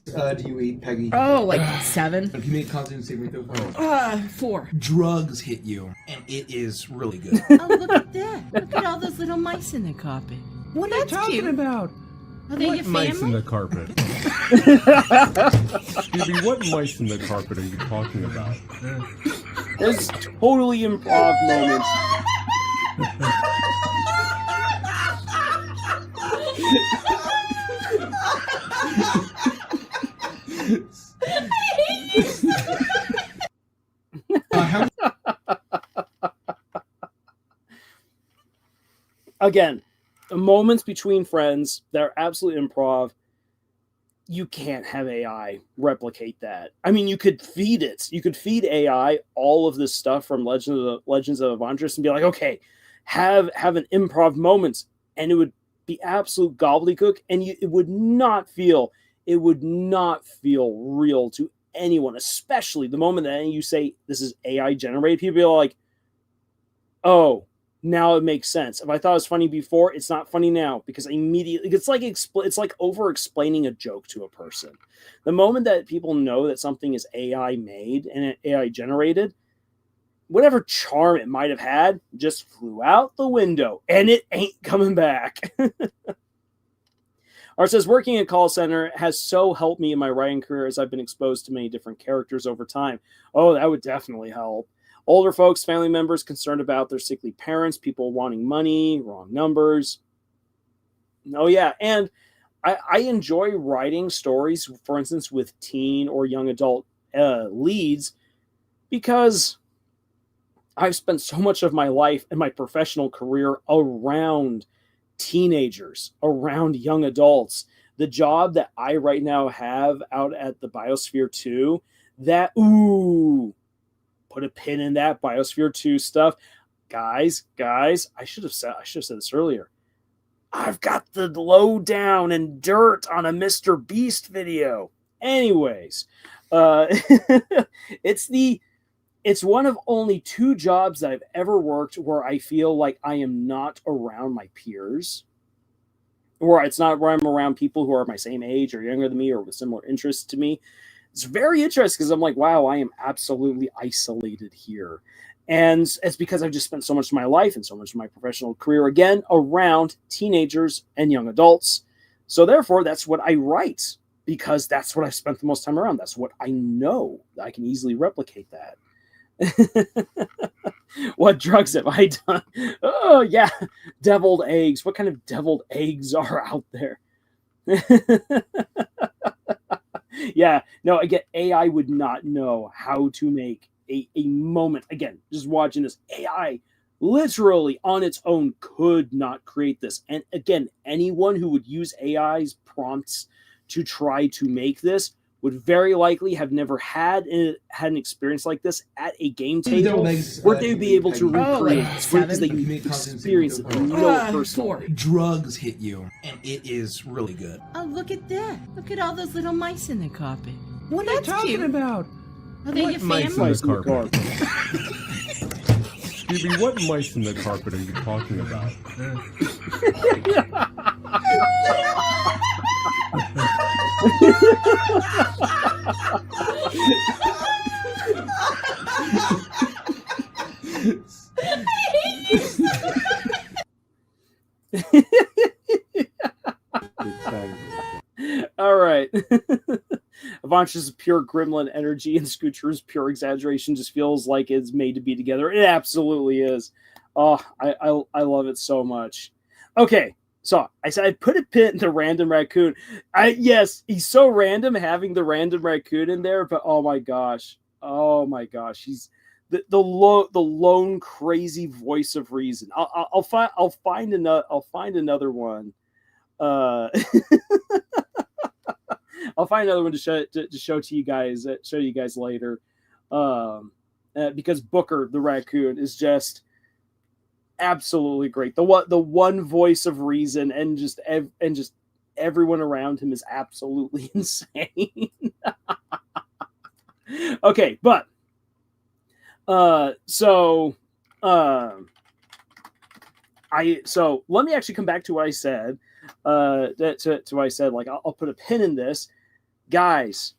Do you eat, Peggy? Oh, like 7? Can you make a constitution saving throw? 4. Drugs hit you, and it is really good. Oh, look at that. Look at all those little mice in the carpet. What are you talking about? Are they your Mice in family? the carpet. Stevie, what mice in the carpet are you talking about? This is totally improv moment. Again, moments between friends that are absolutely improv. You can't have AI replicate that. I mean, you could feed it. You could feed AI all of this stuff from Legends of Avantris and be like, okay, have an improv moment, and it would be absolute gobbledygook, and it would not feel real to anyone, especially the moment that you say this is AI generated. People are like, oh, now it makes sense. If I thought it was funny before, it's not funny now, because immediately it's like over explaining a joke to a person. The moment that people know that something is AI made and AI generated, whatever charm it might have had just flew out the window, and it ain't coming back. Or it says, working in a call center has so helped me in my writing career as I've been exposed to many different characters over time. Oh, that would definitely help. Older folks, family members concerned about their sickly parents, people wanting money, wrong numbers. Oh yeah, and I enjoy writing stories, for instance, with teen or young adult leads, because I've spent so much of my life and my professional career around teenagers, around young adults. The job that I right now have out at the Biosphere 2, that, ooh, put a pin in that Biosphere 2 stuff. Guys, I should have said this earlier. I've got the lowdown and dirt on a Mr. Beast video. Anyways, it's one of only 2 jobs that I've ever worked where I feel like I am not around my peers, or it's not where I'm around people who are my same age or younger than me or with similar interests to me. It's very interesting because I'm like, wow, I am absolutely isolated here. And it's because I've just spent so much of my life and so much of my professional career, again, around teenagers and young adults. So therefore, that's what I write, because that's what I've spent the most time around. That's what I know. I can easily replicate that. What drugs have I done? Oh, yeah, deviled eggs. What kind of deviled eggs are out there? Yeah, no, again, AI would not know how to make a moment. Again, just watching this, AI literally on its own could not create this. And again, anyone who would use AI's prompts to try to make this would very likely have never had an experience like this at a game table where they would be able to recreate it because they experience it and know it personally. Drugs hit you, and it is really good. Oh, look at that. Look at all those little mice in the carpet. What are you talking about? Are they your Mice in family? the carpet? Scooby, what mice in the carpet are you talking about? All right. Avanch's pure gremlin energy and Scooter's pure exaggeration just feels like it's made to be together. It absolutely is. Oh, I love it so much. Okay, so I said I put a pin in the random raccoon. Yes, he's so random having the random raccoon in there, but oh my gosh, he's the lone crazy voice of reason. I'll find another one. I'll find another one to show to you guys later, because Booker the raccoon is just absolutely great. The one voice of reason, and just everyone around him is absolutely insane. Okay, but so let me actually come back to what I said. To what I said, like I'll put a pin in this, guys.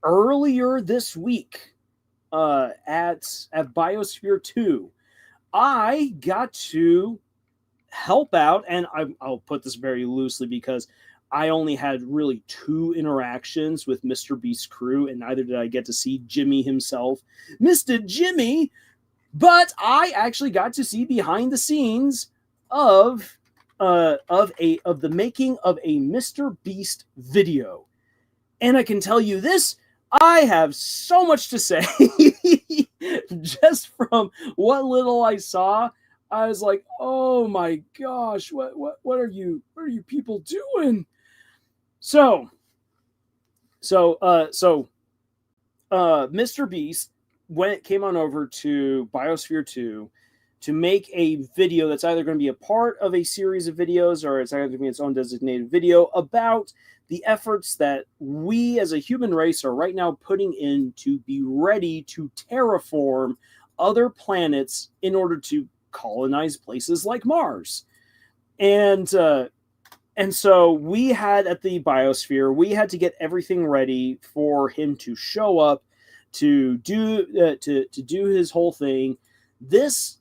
Earlier this week, at Biosphere 2, I got to help out, and I'll put this very loosely because I only had really 2 interactions with Mr. Beast's crew, and neither did I get to see Jimmy himself, Mr. Jimmy. But I actually got to see behind the scenes of the making of a Mr. Beast video. And I can tell you this, I have so much to say. Just from what little I saw, I was like, oh my gosh, what are you people doing? So Mr. Beast, when it came on over to Biosphere 2 to make a video that's either going to be a part of a series of videos, or it's either going to be its own designated video about the efforts that we as a human race are right now putting in to be ready to terraform other planets in order to colonize places like Mars. And so we had, at the Biosphere, we had to get everything ready for him to show up to do his whole thing. This,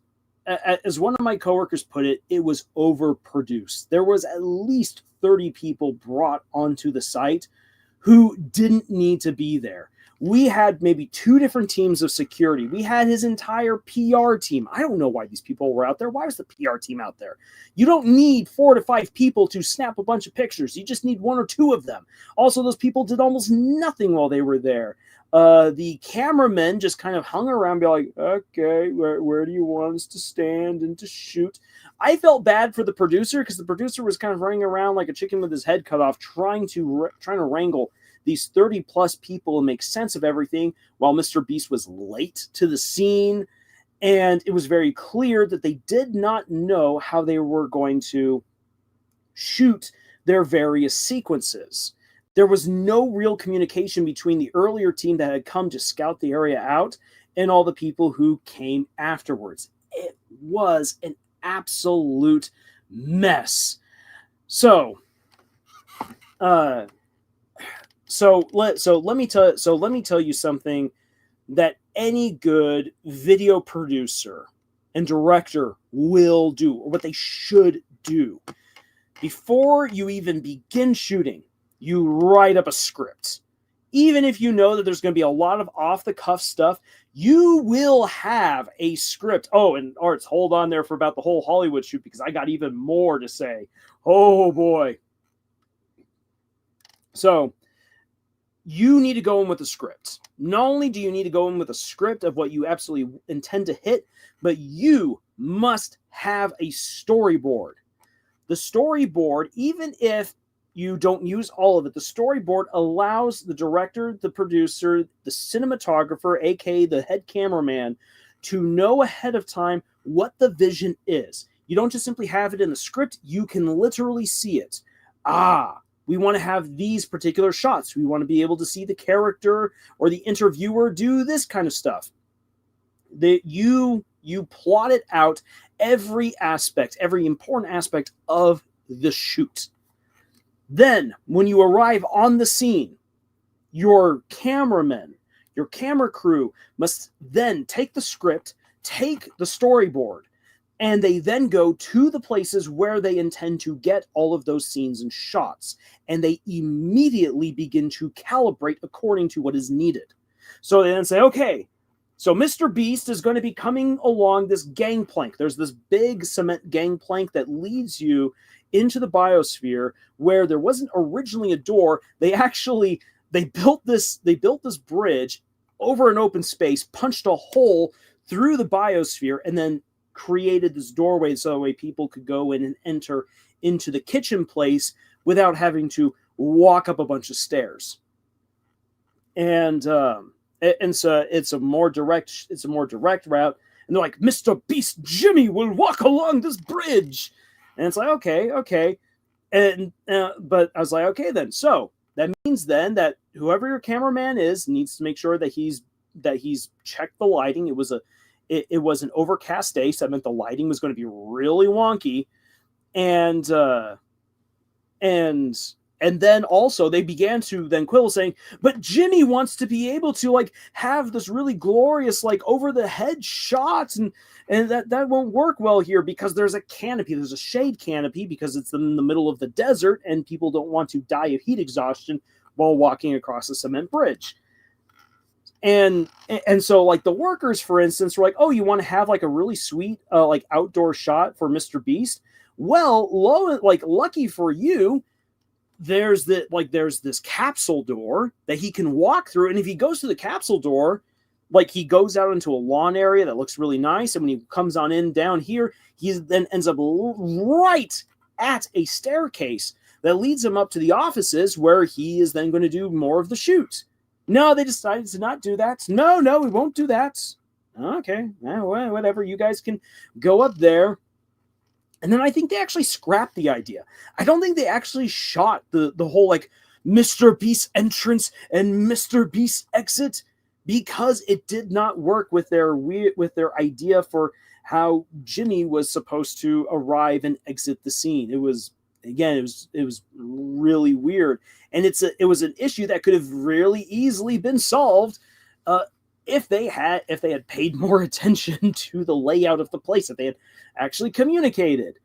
as one of my coworkers put it, it was overproduced. There was at least 30 people brought onto the site who didn't need to be there. We had maybe 2 different teams of security. We had his entire PR team. I don't know why these people were out there. Why was the PR team out there? You don't need 4 to 5 people to snap a bunch of pictures. You just need 1 or 2 of them. Also, those people did almost nothing while they were there. The cameramen just kind of hung around, be like, okay, where do you want us to stand and to shoot? I felt bad for the producer because the producer was kind of running around like a chicken with his head cut off, trying to wrangle these 30 plus people and make sense of everything while Mr. Beast was late to the scene. And it was very clear that they did not know how they were going to shoot their various sequences. There was no real communication between the earlier team that had come to scout the area out and all the people who came afterwards. It was an absolute mess. So let me tell you something that any good video producer and director will do, or what they should do. Before you even begin shooting, you write up a script. Even if you know that there's going to be a lot of off-the-cuff stuff, you will have a script. Oh, and Arts, hold on there for about the whole Hollywood shoot, because I got even more to say. Oh, boy. So, you need to go in with a script. Not only do you need to go in with a script of what you absolutely intend to hit, but you must have a storyboard. The storyboard, even if you don't use all of it, the storyboard allows the director, the producer, the cinematographer, aka the head cameraman, to know ahead of time what the vision is. You don't just simply have it in the script, you can literally see it. We want to have these particular shots. We want to be able to see the character or the interviewer do this kind of stuff. You plot it out, every aspect, every important aspect of the shoot. Then, when you arrive on the scene, your cameramen, your camera crew must then take the script, take the storyboard, and they then go to the places where they intend to get all of those scenes and shots. And they immediately begin to calibrate according to what is needed. So they then say, okay, so Mr. Beast is going to be coming along this gangplank. There's this big cement gangplank that leads you into the biosphere where there wasn't originally a door. They built this bridge over an open space, punched a hole through the biosphere, and then created this doorway so that way people could go in and enter into the kitchen place without having to walk up a bunch of stairs. And so it's a more direct route. And they're like, Mr. Beast Jimmy will walk along this bridge. And it's like, okay. And but I was like, okay then. So that means then that whoever your cameraman is needs to make sure that he's checked the lighting. It was an overcast day, so that meant the lighting was going to be really wonky. And then also they began to then quibble, saying, but Jimmy wants to be able to like have this really glorious like over the head shots, and that won't work well here because there's a canopy, there's a shade canopy because it's in the middle of the desert and people don't want to die of heat exhaustion while walking across a cement bridge. And so like the workers, for instance, were like, oh, you want to have like a really sweet like outdoor shot for Mr. Beast? Well, lucky for you, there's this capsule door that he can walk through, and if he goes to the capsule door, like he goes out into a lawn area that looks really nice, and when he comes on in down here, he then ends up right at a staircase that leads him up to the offices where he is then going to do more of the shoot. No, they decided to not do that. No, we won't do that. Okay, well, whatever. You guys can go up there. And then I think they actually scrapped the idea. I don't think they actually shot the whole like Mr. Beast entrance and Mr. Beast exit because it did not work with their idea for how Jimmy was supposed to arrive and exit the scene. It was really weird, and it was an issue that could have really easily been solved if they had paid more attention to the layout of the place, if they had actually communicated.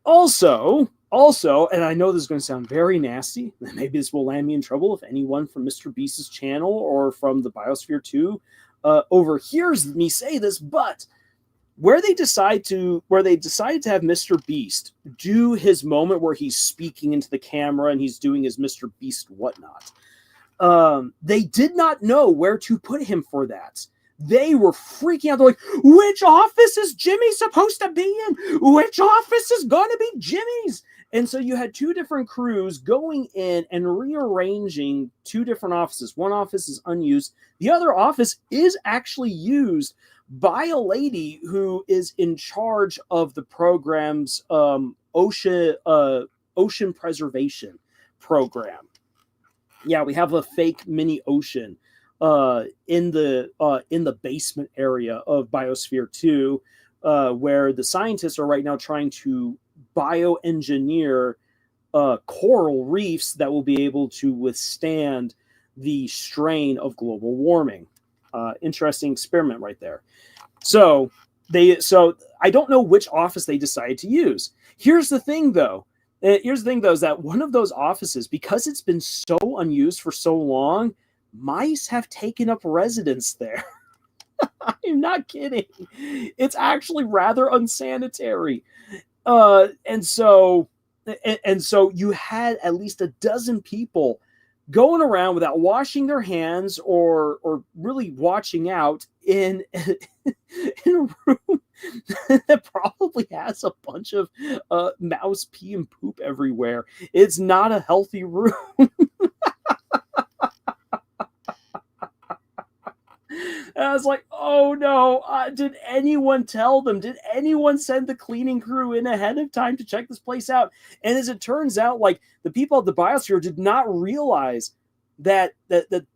Also, Also, and I know this is going to sound very nasty, and maybe this will land me in trouble if anyone from Mr. Beast's channel or from the Biosphere 2 overhears me say this, but where they decide to have Mr. Beast do his moment where he's speaking into the camera and he's doing his Mr. Beast whatnot, they did not know where to put him for that. They were freaking out. They're like, which office is Jimmy supposed to be in? Which office is going to be Jimmy's? And so you had two different crews going in and rearranging two different offices. One office is unused. The other office is actually used by a lady who is in charge of the program's ocean preservation program. Yeah, we have a fake mini ocean in the basement area of Biosphere 2, where the scientists are right now trying to bioengineer coral reefs that will be able to withstand the strain of global warming. Interesting experiment right there. So I don't know which office they decided to use. Here's the thing though, is that one of those offices, because it's been so unused for so long, mice have taken up residence there. I'm not kidding. It's actually rather unsanitary. And so you had at least a dozen people going around without washing their hands or really watching out in a room that probably has a bunch of mouse pee and poop everywhere. It's not a healthy room. And I was like, oh no, did anyone tell them? Did anyone send the cleaning crew in ahead of time to check this place out? And as it turns out, like, the people at the Biosphere did not realize that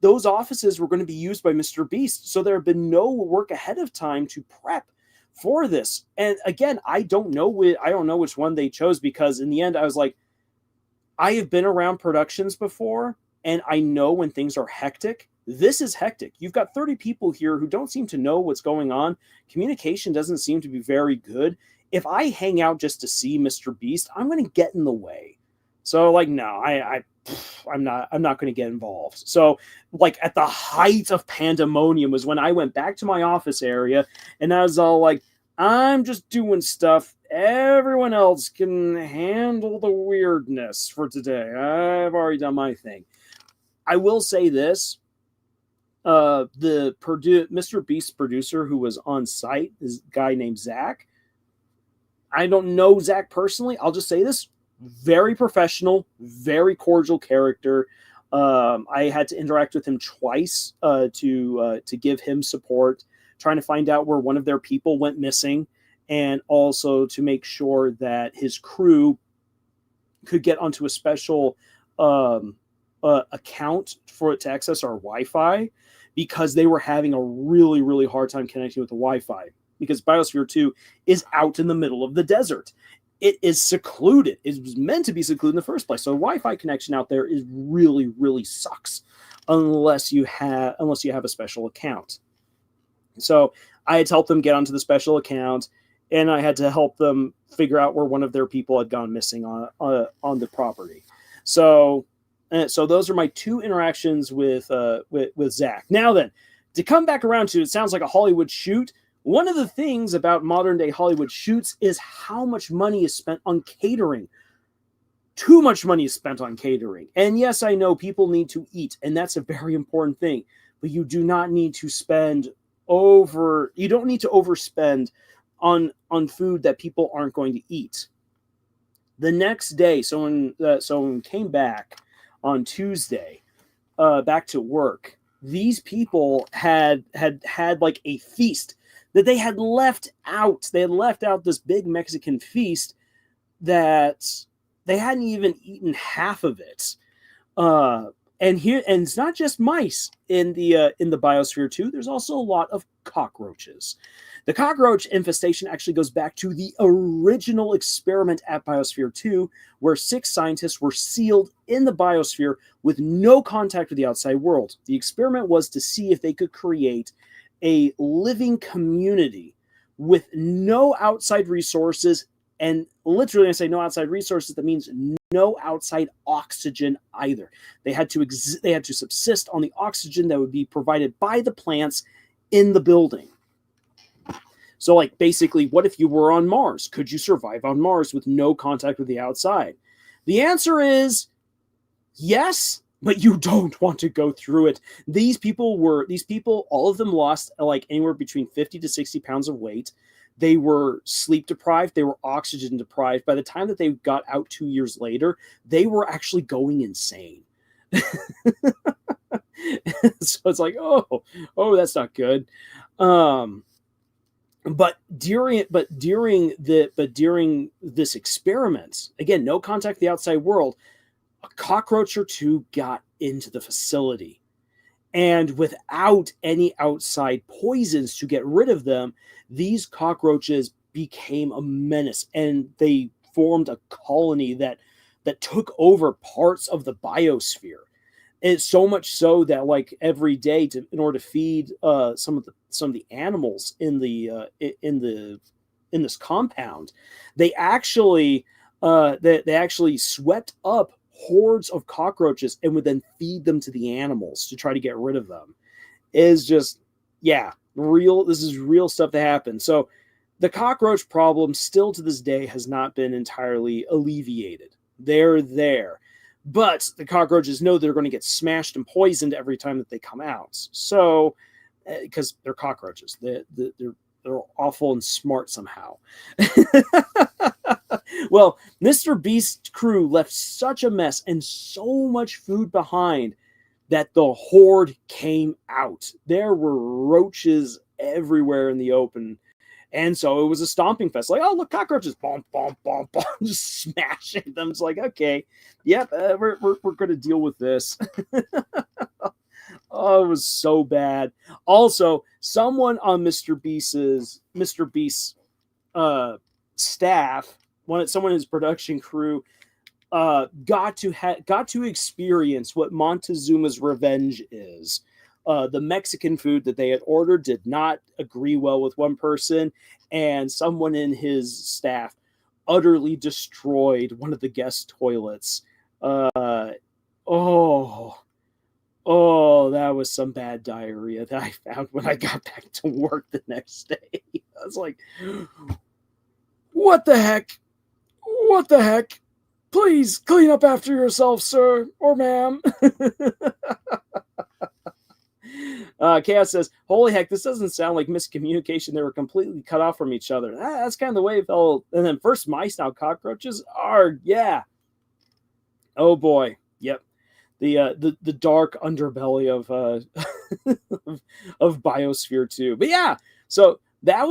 those offices were going to be used by Mr. Beast. So there had been no work ahead of time to prep for this. And again, I don't know which one they chose, because in the end I was like, I have been around productions before and I know when things are hectic. This is hectic. You've got 30 people here who don't seem to know what's going on. Communication doesn't seem to be very good. If I hang out just to see Mr. Beast, I'm going to get in the way. So, like, no, I'm not going to get involved. So, like, at the height of pandemonium was when I went back to my office area, and I was all like, I'm just doing stuff. Everyone else can handle the weirdness for today. I've already done my thing. I will say this. Mr. Beast's producer who was on site is a guy named Zach. I don't know Zach personally. I'll just say this: very professional, very cordial character. I had to interact with him twice to give him support, trying to find out where one of their people went missing, and also to make sure that his crew could get onto a special account for it to access our Wi-Fi, because they were having a really, really hard time connecting with the Wi-Fi, because Biosphere 2 is out in the middle of the desert. It is secluded. It was meant to be secluded in the first place. So Wi-Fi connection out there is really, really sucks unless you have a special account. So I had to help them get onto the special account, and I had to help them figure out where one of their people had gone missing on the property. So those are my two interactions with Zach. Now then, to come back around to, it sounds like a Hollywood shoot. One of the things about modern day Hollywood shoots is how much money is spent on catering. Too much money is spent on catering. And yes, I know people need to eat, and that's a very important thing. But you do not need to overspend on food that people aren't going to eat. The next day, someone came back on Tuesday, back to work. These people had like a feast that they had left out. They had left out this big Mexican feast that they hadn't even eaten half of it. And it's not just mice in the Biosphere 2. There's also a lot of cockroaches. The cockroach infestation actually goes back to the original experiment at Biosphere 2, where 6 scientists were sealed in the biosphere with no contact with the outside world. The experiment was to see if they could create a living community with no outside resources And literally, when I say no outside resources, that means no outside oxygen either. They had to they had to subsist on the oxygen that would be provided by the plants in the building. So, like, basically, what if you were on Mars? Could you survive on Mars with no contact with the outside? The answer is yes, but you don't want to go through it. These people, all of them lost like anywhere between 50 to 60 pounds of weight. They were sleep deprived. They were oxygen deprived. By the time that they got out 2 years later, they were actually going insane. So it's like, oh, that's not good. But during this experiment, again, no contact with the outside world, a cockroach or two got into the facility. And without any outside poisons to get rid of them, these cockroaches became a menace, and they formed a colony that took over parts of the biosphere. It's so much so that, like, every day, in order to feed some of the animals in this compound, they actually swept up hordes of cockroaches and would then feed them to the animals to try to get rid of them. Is just, yeah, real. This is real stuff that happened. So the cockroach problem still to this day has not been entirely alleviated. They're there. But the cockroaches know they're going to get smashed and poisoned every time that they come out. So, because they're cockroaches, they're awful and smart somehow. Well, Mr. Beast's crew left such a mess and so much food behind that the horde came out. There were roaches everywhere in the open. And so it was a stomping fest. Like, oh, look, cockroaches, bomb, bomb, bomb, bomb, just smashing them. It's like, okay, yep, we're going to deal with this. Oh, it was so bad. Also, someone on Mr. Beast's staff, someone in his production crew, got to experience what Montezuma's revenge is. The Mexican food that they had ordered did not agree well with one person, and someone in his staff utterly destroyed one of the guest toilets. That was some bad diarrhea that I found when I got back to work the next day. I was like, what the heck? What the heck? Please clean up after yourself, sir or ma'am. Chaos says, holy heck, this doesn't sound like miscommunication. They were completely cut off from each other. That's kind of the way it felt. And then first mice, now cockroaches are, yeah. Oh boy. Yep. The dark underbelly of Biosphere 2. But yeah, so that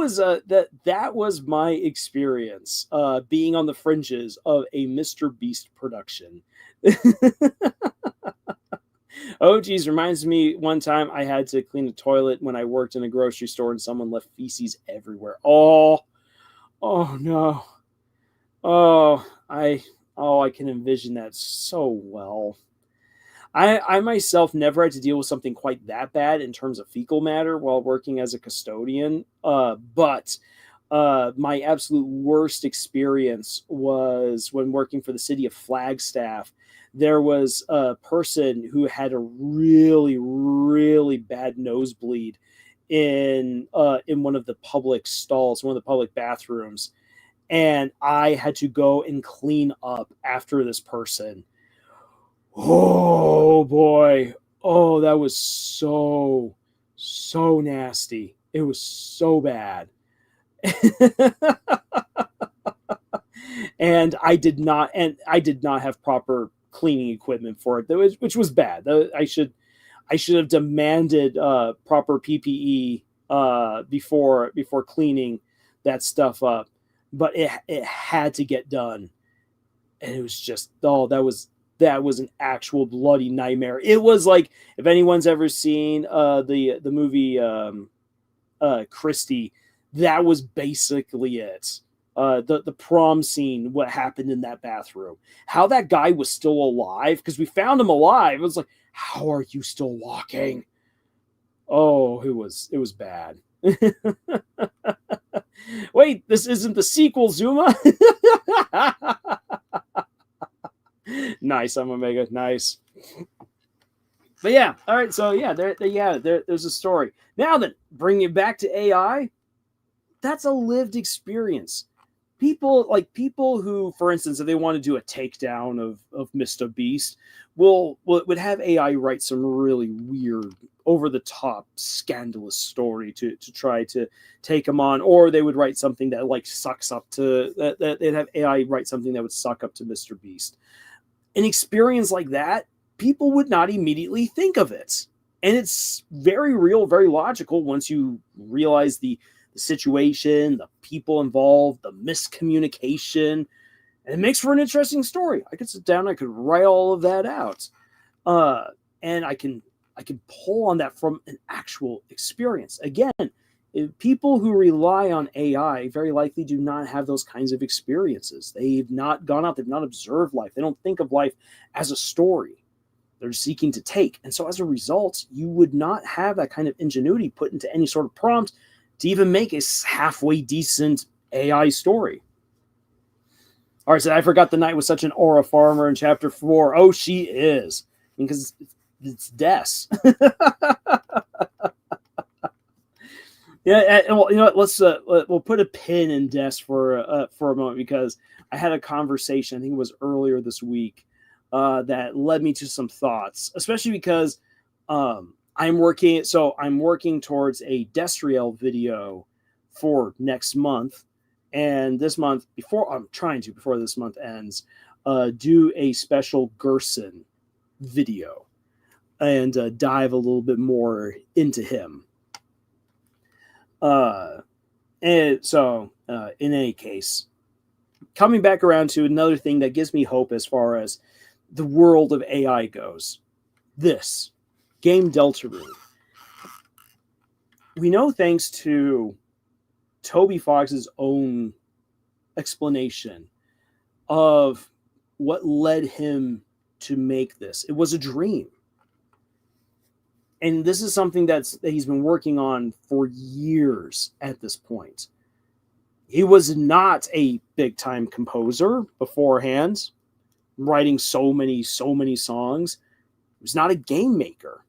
was my experience being on the fringes of a Mr. Beast production. Oh, geez, reminds me one time I had to clean a toilet when I worked in a grocery store and someone left feces everywhere. Oh no. I can envision that so well. I myself never had to deal with something quite that bad in terms of fecal matter while working as a custodian. But my absolute worst experience was when working for the city of Flagstaff. There was a person who had a really, really bad nosebleed in one of the public stalls, one of the public bathrooms, and I had to go and clean up after this person. Oh boy! Oh, that was so nasty. It was so bad. And I did not have proper cleaning equipment for it, which was bad. I should have demanded proper PPE before cleaning that stuff up, but it had to get done, and it was just that was an actual bloody nightmare. It was like, if anyone's ever seen the movie Christie, that was basically it. The prom scene, what happened in that bathroom, how that guy was still alive, because we found him alive. It was like, how are you still walking? Oh, it was bad. Wait, this isn't the sequel, Zuma. Nice, I'm Omega. Nice. But yeah, all right. So yeah, there's a story. Now then, bring it back to AI. That's a lived experience. People who, for instance, if they want to do a takedown of Mr. Beast, would have AI write some really weird, over the top, scandalous story to try to take him on, or they would write something that like sucks up to that they'd have AI write something that would suck up to Mr. Beast. An experience like that, people would not immediately think of it, and it's very real, very logical once you realize the situation, the people involved, the miscommunication, and it makes for an interesting story. I could sit down, I could write all of that out, and I can pull on that from an actual experience. Again, people who rely on AI very likely do not have those kinds of experiences. They've not gone out, they've not observed life. They don't think of life as a story. They're seeking to take, and so as a result, you would not have that kind of ingenuity put into any sort of prompt to even make a halfway decent AI story. All right, so I forgot the knight was such an aura farmer in chapter 4. Oh, she is. Because it's Des. Yeah, well, you know what? We'll put a pin in Des for a moment, because I had a conversation, I think it was earlier this week, that led me to some thoughts, especially because I'm working towards a Destriel video for next month, and this month, before this month ends, do a special Gerson video and dive a little bit more into him. And so, in any case, coming back around to another thing that gives me hope as far as the world of AI goes, this game Deltarune. We know, thanks to Toby Fox's own explanation of what led him to make this. It was a dream. And this is something that he's been working on for years at this point. He was not a big-time composer beforehand, writing so many songs. He was not a game maker.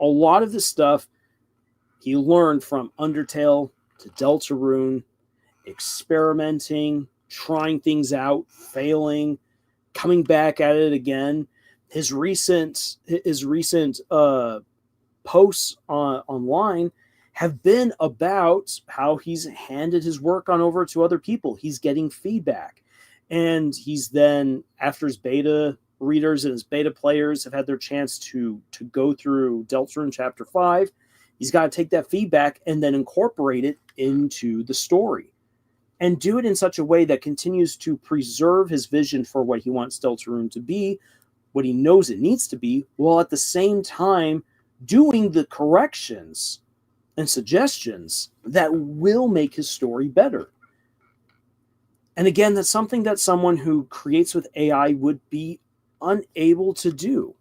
A lot of this stuff he learned from Undertale to Deltarune, experimenting, trying things out, failing, coming back at it again. His recent posts online have been about how he's handed his work on over to other people. He's getting feedback, and he's then, after his beta readers and his beta players have had their chance to go through Deltarune Chapter 5, he's got to take that feedback and then incorporate it into the story, and do it in such a way that continues to preserve his vision for what he wants Deltarune to be, what he knows it needs to be, while at the same time doing the corrections and suggestions that will make his story better. And again, that's something that someone who creates with AI would be unable to do.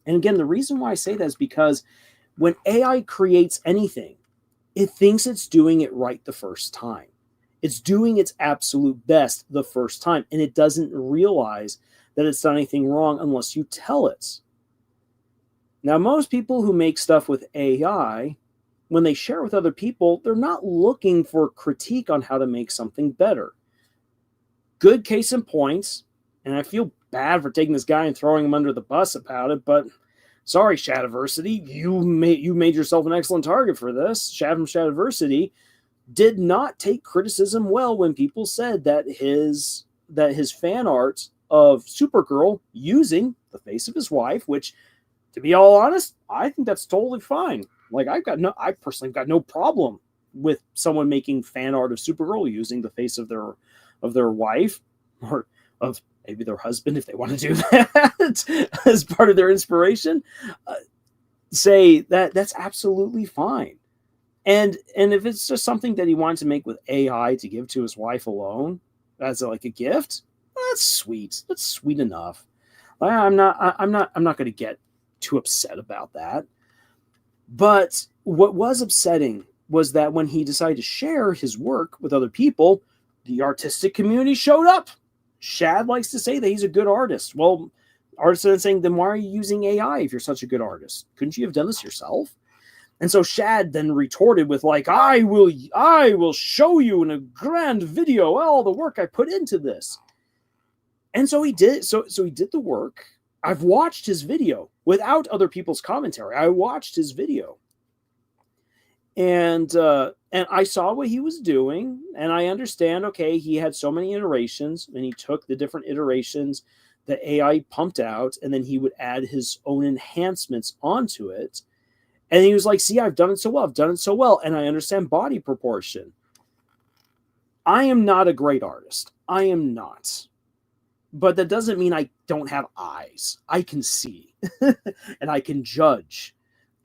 And again, the reason why I say that is because when AI creates anything, it thinks it's doing it right the first time. It's doing its absolute best the first time, and it doesn't realize that it's done anything wrong unless you tell it. Now, most people who make stuff with AI, when they share with other people, they're not looking for critique on how to make something better. Good case in point, and I feel bad for taking this guy and throwing him under the bus about it, but sorry, Shadiversity, you made yourself an excellent target for this. Shadiversity did not take criticism well when people said that his fan art of Supergirl using the face of his wife, which, to be all honest, I think that's totally fine. Like, I personally got no problem with someone making fan art of Supergirl using the face of their wife, or of maybe their husband if they want to do that as part of their inspiration. Say that's absolutely fine. And if it's just something that he wanted to make with AI to give to his wife alone as like a gift, that's sweet. That's sweet enough. I'm not going to get too upset about that. But what was upsetting was that when he decided to share his work with other people, the artistic community showed up. Shad likes to say that he's a good artist. Well, artists are saying, then why are you using AI if you're such a good artist? Couldn't you have done this yourself? And so Shad then retorted with like, I will show you in a grand video all the work I put into this. And so he did. So he did the work. I've watched his video without other people's commentary. I watched his video. And I saw what he was doing, and I understand, okay, he had so many iterations, and he took the different iterations that AI pumped out, and then he would add his own enhancements onto it. And he was like, see, I've done it so well, and I understand body proportion. I am not a great artist. I am not. But that doesn't mean I don't have eyes. I can see, and I can judge.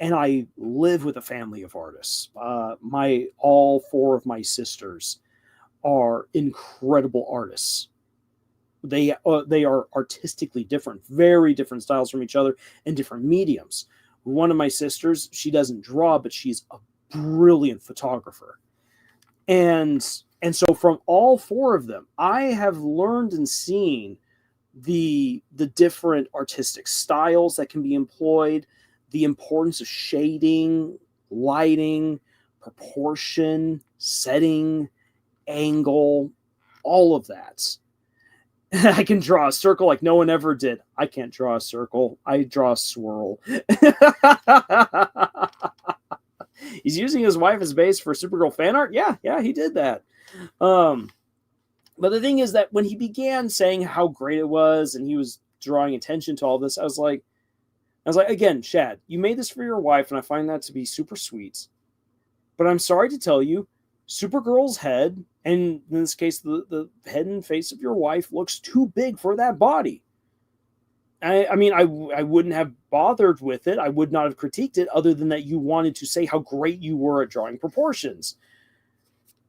And I live with a family of artists. All four of my sisters are incredible artists. They are artistically different, very different styles from each other and different mediums. One of my sisters, she doesn't draw, but she's a brilliant photographer. And so from all four of them, I have learned and seen the different artistic styles that can be employed, the importance of shading, lighting, proportion, setting, angle, all of that. I can draw a circle like no one ever did. I can't draw a circle. I draw a swirl. He's using his wife as base for Supergirl fan art? Yeah, he did that. But the thing is that when he began saying how great it was and he was drawing attention to all this, I was like, again, Shad, you made this for your wife, and I find that to be super sweet. But I'm sorry to tell you, Supergirl's head, and in this case, the head and face of your wife, looks too big for that body. I mean, I wouldn't have bothered with it. I would not have critiqued it, other than that you wanted to say how great you were at drawing proportions.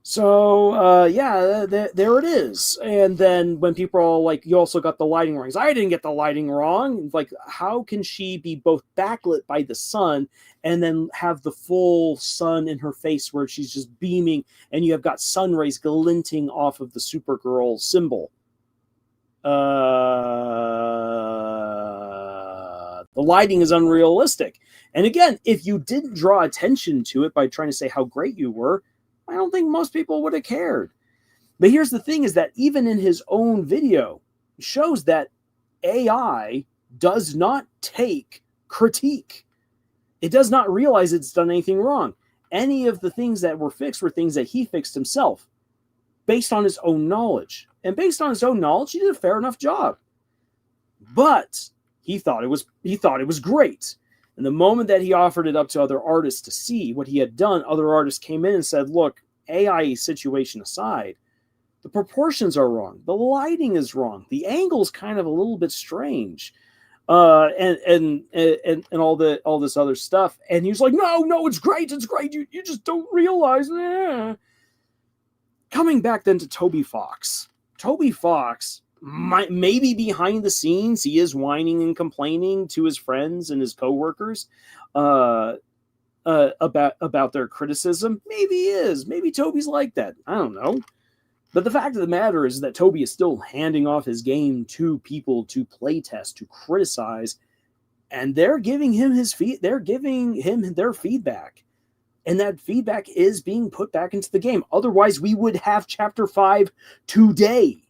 So, there it is. And then when people are all like, you also got the lighting wrong. I didn't get the lighting wrong. Like, how can she be both backlit by the sun and then have the full sun in her face where she's just beaming and you have got sun rays glinting off of the Supergirl symbol? The lighting is unrealistic. And again, if you didn't draw attention to it by trying to say how great you were, I don't think most people would have cared. But here's the thing, is that even in his own video, it shows that AI does not take critique. It does not realize it's done anything wrong. Any of the things that were fixed were things that he fixed himself based on his own knowledge. And based on his own knowledge, he did a fair enough job. But he thought it was great. And the moment that he offered it up to other artists to see what he had done, other artists came in and said, look, AI situation aside, the proportions are wrong. The lighting is wrong. The angle is kind of a little bit strange. And all this other stuff. And he was like, no, it's great. It's great. You just don't realize. Coming back then to Toby Fox. Toby Fox, maybe behind the scenes, he is whining and complaining to his friends and his coworkers about their criticism. Maybe he is. Maybe Toby's like that. I don't know. But the fact of the matter is that Toby is still handing off his game to people to playtest, to criticize, and they're giving him their feedback. And that feedback is being put back into the game. Otherwise, we would have Chapter 5 today.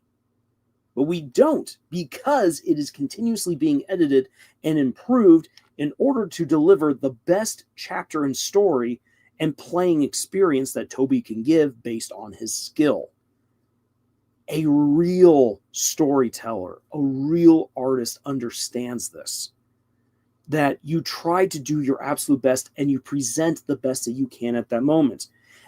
But we don't, because it is continuously being edited and improved in order to deliver the best chapter and story and playing experience that Toby can give based on his skill. A real storyteller, a real artist understands this. That you try to do your absolute best and you present the best that you can at that moment.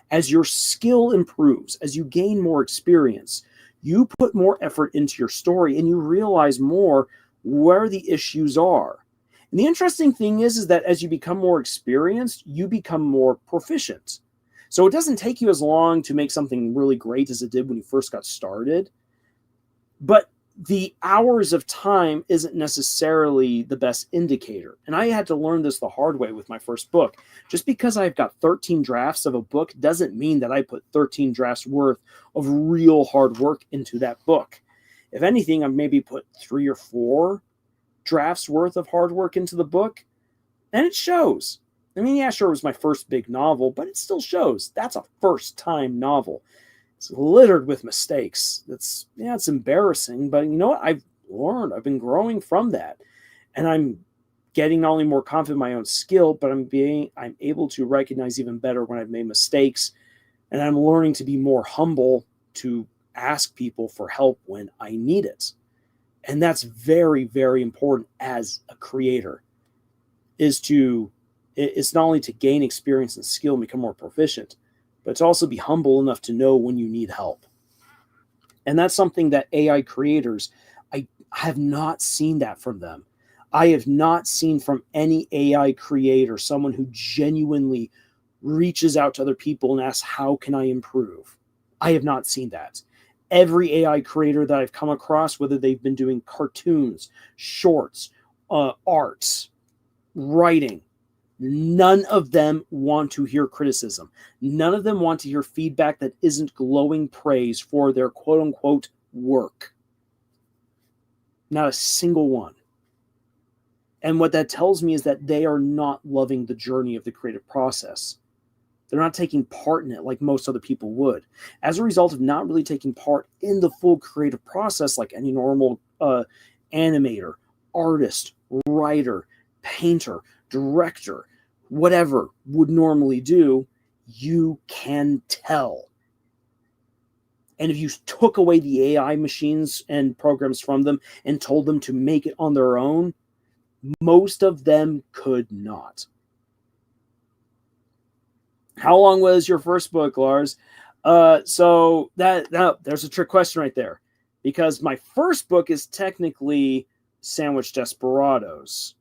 As your skill improves, as you gain more experience, you put more effort into your story and you realize more where the issues are. And the interesting thing is that as you become more experienced, you become more proficient. So it doesn't take you as long to make something really great as it did when you first got started. But the hours of time isn't necessarily the best indicator. And I had to learn this the hard way with my first book. Just because I've got 13 drafts of a book doesn't mean that I put 13 drafts worth of real hard work into that book. If anything, I've maybe put 3 or 4 drafts worth of hard work into the book, and it shows. I mean, yeah, sure, it was my first big novel, but it still shows. That's a first-time novel. It's littered with mistakes. It's embarrassing, but you know what? I've learned. I've been growing from that, and I'm getting not only more confident in my own skill, but I'm able to recognize even better when I've made mistakes, and I'm learning to be more humble to ask people for help when I need it. And that's very, very important as a creator, it's not only to gain experience and skill and become more proficient, but to also be humble enough to know when you need help. And that's something that AI creators, I have not seen that from them. I have not seen from any AI creator someone who genuinely reaches out to other people and asks, how can I improve? I have not seen that. Every AI creator that I've come across, whether they've been doing cartoons, shorts, arts, writing, none of them want to hear criticism. None of them want to hear feedback that isn't glowing praise for their quote-unquote work. Not a single one. And what that tells me is that they are not loving the journey of the creative process. They're not taking part in it like most other people would. As a result of not really taking part in the full creative process like any normal animator, artist, writer, painter, director, whatever would normally do, you can tell. And if you took away the AI machines and programs from them and told them to make it on their own, most of them could not. How long was your first book, Lars? So there's a trick question right there, because my first book is technically Sandwich Desperados.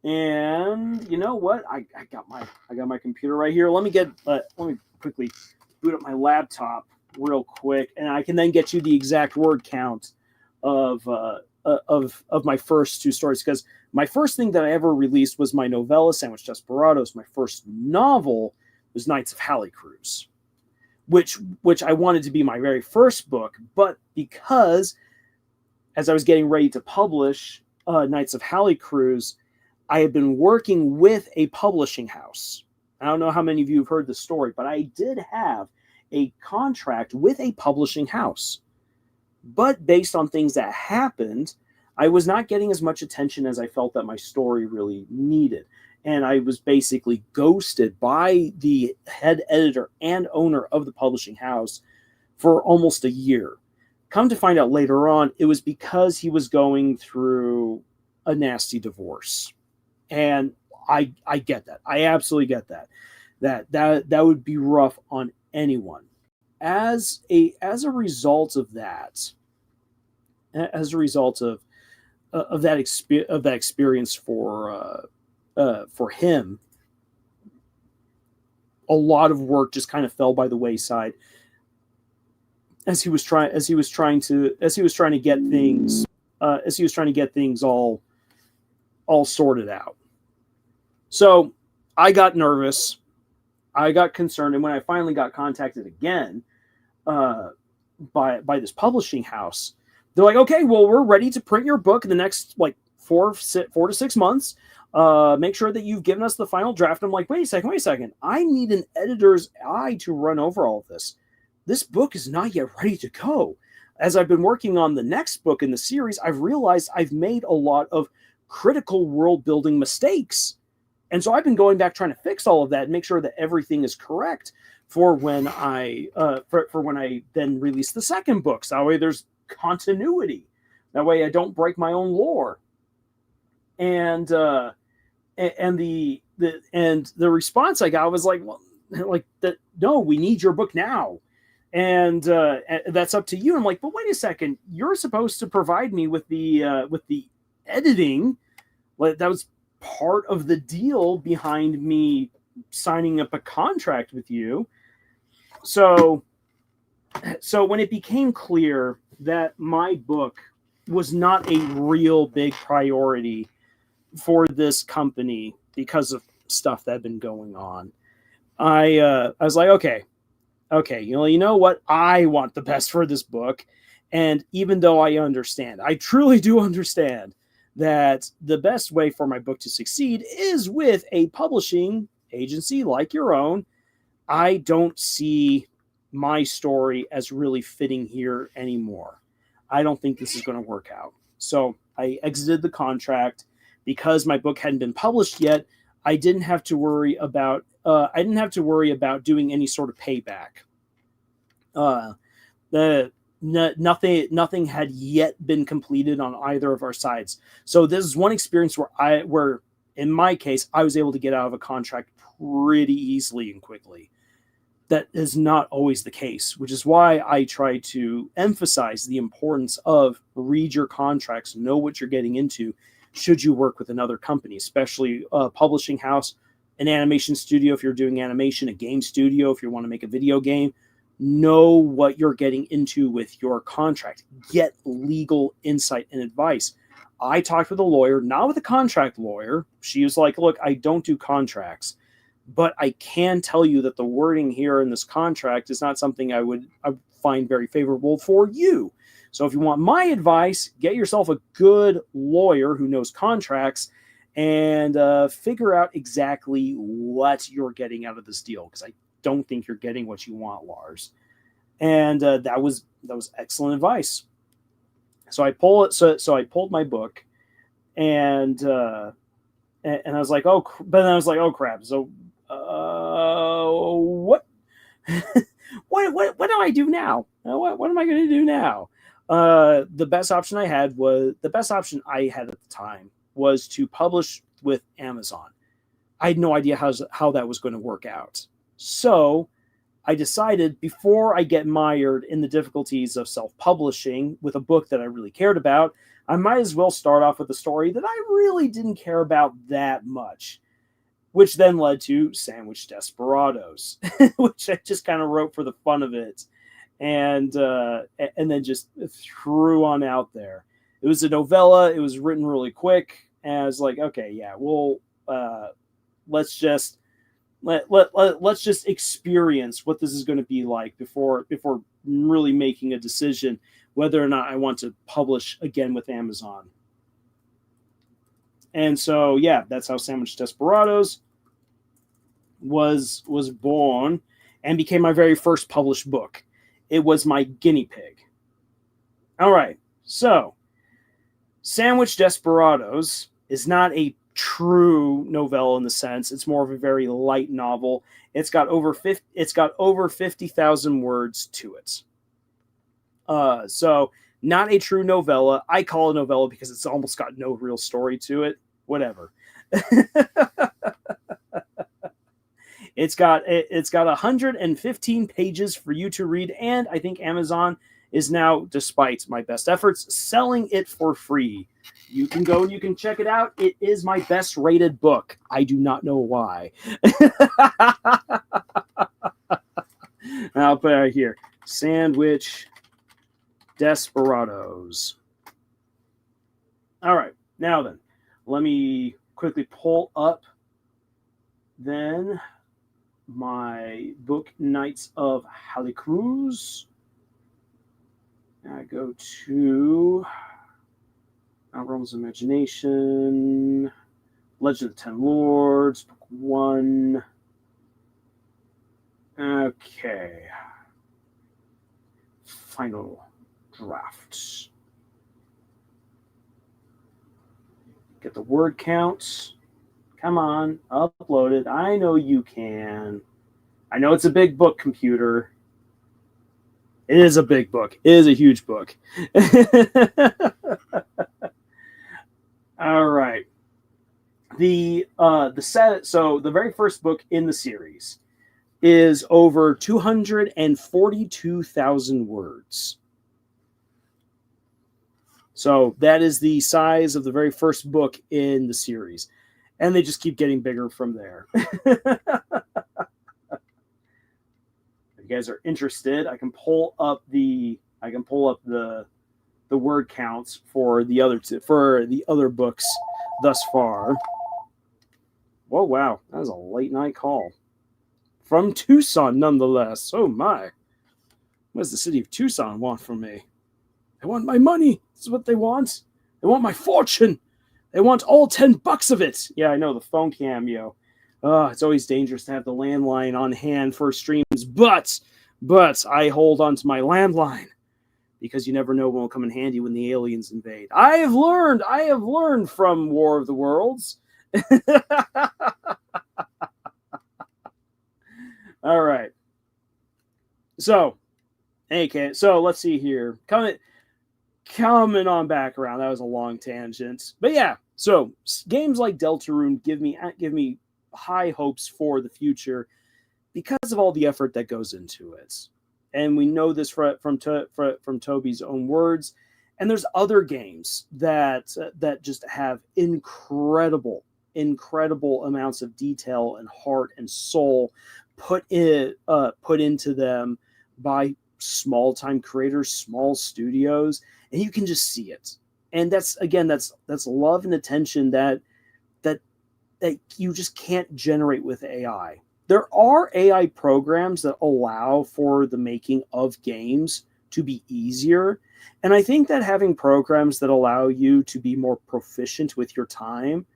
And you know what? I got my computer right here. Let me quickly boot up my laptop real quick, and I can then get you the exact word count of my first 2 stories. Because my first thing that I ever released was my novella Sandwich Desperados. My first novel was Knights of Hallicruz, which I wanted to be my very first book, but because as I was getting ready to publish Knights of Hallicruz, I had been working with a publishing house. I don't know how many of you have heard the story, but I did have a contract with a publishing house. But based on things that happened, I was not getting as much attention as I felt that my story really needed. And I was basically ghosted by the head editor and owner of the publishing house for almost a year. Come to find out later on, it was because he was going through a nasty divorce. And I get that. I absolutely get that. That would be rough on anyone. As a result of that, as a result of that experience for him, a lot of work just kind of fell by the wayside as he was trying to get things all sorted out. So I got nervous, I got concerned, and when I finally got contacted again by this publishing house, they're like, "Okay, well, we're ready to print your book in the next 4 to 6 months. Make sure that you've given us the final draft." I'm like, wait a second. I need an editor's eye to run over all of this. This book is not yet ready to go. As I've been working on the next book in the series, I've realized I've made a lot of critical world building mistakes. And so I've been going back trying to fix all of that and make sure that everything is correct for when I then release the second book. So that way there's continuity. That way I don't break my own lore. And the response I got was no, we need your book now. And that's up to you. I'm like, but wait a second, you're supposed to provide me with the editing. That was part of the deal behind me signing up a contract with you. So when it became clear that my book not a real big priority for this company because of stuff that had been going on. I was like, okay, you know what? I want the best for this book. And even though I truly do understand that the best way for my book to succeed is with a publishing agency like your own, I don't see my story as really fitting here anymore. I don't think this is going to work out. So I exited the contract because my book hadn't been published yet. I didn't have to worry about doing any sort of payback. Nothing had yet been completed on either of our sides. So this is one experience where in my case I was able to get out of a contract pretty easily and quickly. That is not always the case, which is why I try to emphasize the importance of read your contracts, know what you're getting into should you work with another company, especially a publishing house, an animation studio if you're doing animation, a game studio if you want to make a video game. Know what you're getting into with your contract. Get legal insight and advice. I talked with a lawyer, not with a contract lawyer. She was like, look, I don't do contracts, but I can tell you that the wording here in this contract is not something I would find very favorable for you. So if you want my advice, get yourself a good lawyer who knows contracts and figure out exactly what you're getting out of this deal, because I don't think you're getting what you want, Lars. And that was excellent advice. So I pulled my book, and I was like, but then I was like, oh crap. So what what do I do now? What am I going to do now? The best option I had at the time was to publish with Amazon. I had no idea how that was going to work out. So I decided, before I get mired in the difficulties of self-publishing with a book that I really cared about, I might as well start off with a story that I really didn't care about that much, which then led to Sandwich Desperados, which I just kind of wrote for the fun of it, and then just threw on out there. It was a novella. It was written really quick, and I was like, okay, yeah, well, let's just experience what this is going to be like before really making a decision whether or not I want to publish again with Amazon. And so, yeah, that's how Sandwich Desperados was born and became my very first published book. It was my guinea pig. All right, so Sandwich Desperados is not a true novella in the sense. It's more of a very light novel. It's got over 50,000 words to it. So not a true novella. I call it a novella because it's almost got no real story to it. Whatever. It's got 115 pages for you to read, and I think Amazon is now, despite my best efforts, selling it for free. You can go and you can check it out. It is my best rated book. I do not know why. I'll put it right here. Sandwich Desperados. All right. Now then, let me quickly pull up then my book, Knights of Halicruz. I go to Realms of Imagination, Legend of the Ten Lords, book 1. Okay. Final draft. Get the word count. Come on, upload it. I know you can. I know it's a big book, computer. It is a big book. It is a huge book. All right. The very first book in the series is over 242,000 words. So that is the size of the very first book in the series, and they just keep getting bigger from there. If you guys are interested, I can pull up the the word counts for the other books thus far. Whoa, wow, that was a late night call from Tucson, nonetheless. Oh my, what does the city of Tucson want from me? They want my money. This is what they want. They want my fortune. They want all $10 of it. Yeah, I know, the phone cameo. It's always dangerous to have the landline on hand for streams, but I hold on to my landline because you never know when it'll come in handy when the aliens invade. I have learned from War of the Worlds. All right. So, okay, so let's see here. Coming on back around. That was a long tangent. But yeah, so games like Deltarune give me high hopes for the future because of all the effort that goes into it. And we know this from Toby's own words. And there's other games that just have incredible amounts of detail and heart and soul put into them by small-time creators, small studios, and you can just see it. And that's love and attention that you just can't generate with AI. There are AI programs that allow for the making of games to be easier. And I think that having programs that allow you to be more proficient with your time,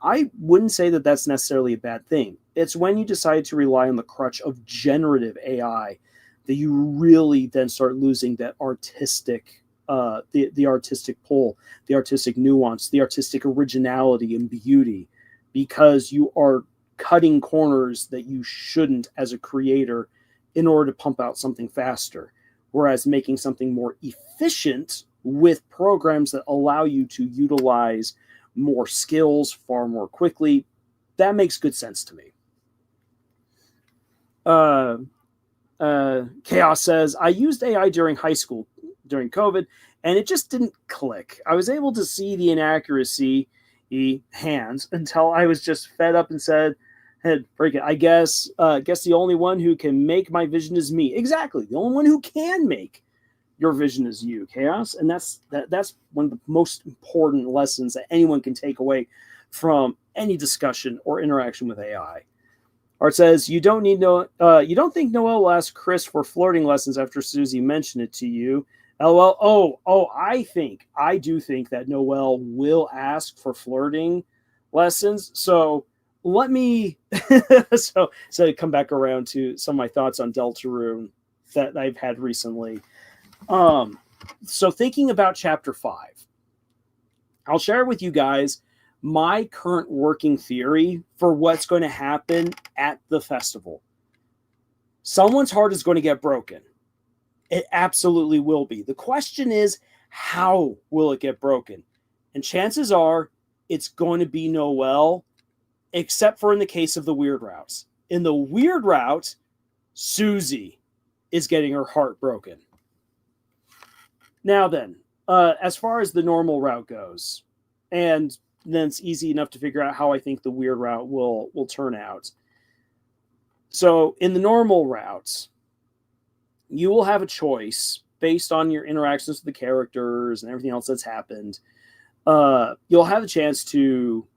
I wouldn't say that that's necessarily a bad thing. It's when you decide to rely on the crutch of generative AI that you really then start losing that artistic, the artistic pull, the artistic nuance, the artistic originality and beauty, because you are cutting corners that you shouldn't as a creator in order to pump out something faster. Whereas making something more efficient with programs that allow you to utilize more skills far more quickly, that makes good sense to me. Chaos says, I used AI during high school during COVID, and it just didn't click. I was able to see the inaccuracy hands until I was just fed up and said, hey, break it. I guess the only one who can make my vision is me. Exactly. The only one who can make your vision is you, Chaos. And that's one of the most important lessons that anyone can take away from any discussion or interaction with AI. Art says, you don't think Noelle will ask Chris for flirting lessons after Susie mentioned it to you. LOL. I do think that Noelle will ask for flirting lessons. So let me so come back around to some of my thoughts on Deltarune that I've had recently. So thinking about chapter 5, I'll share with you guys my current working theory for what's going to happen at the festival. Someone's heart is going to get broken. It absolutely will be. The question is, how will it get broken? And chances are it's going to be Noelle, except for in the case of the weird routes. In the weird route, Susie is getting her heart broken. Now then, as far as the normal route goes, and then it's easy enough to figure out how I think the weird route will turn out. So in the normal routes, you will have a choice based on your interactions with the characters and everything else that's happened. You'll have a chance to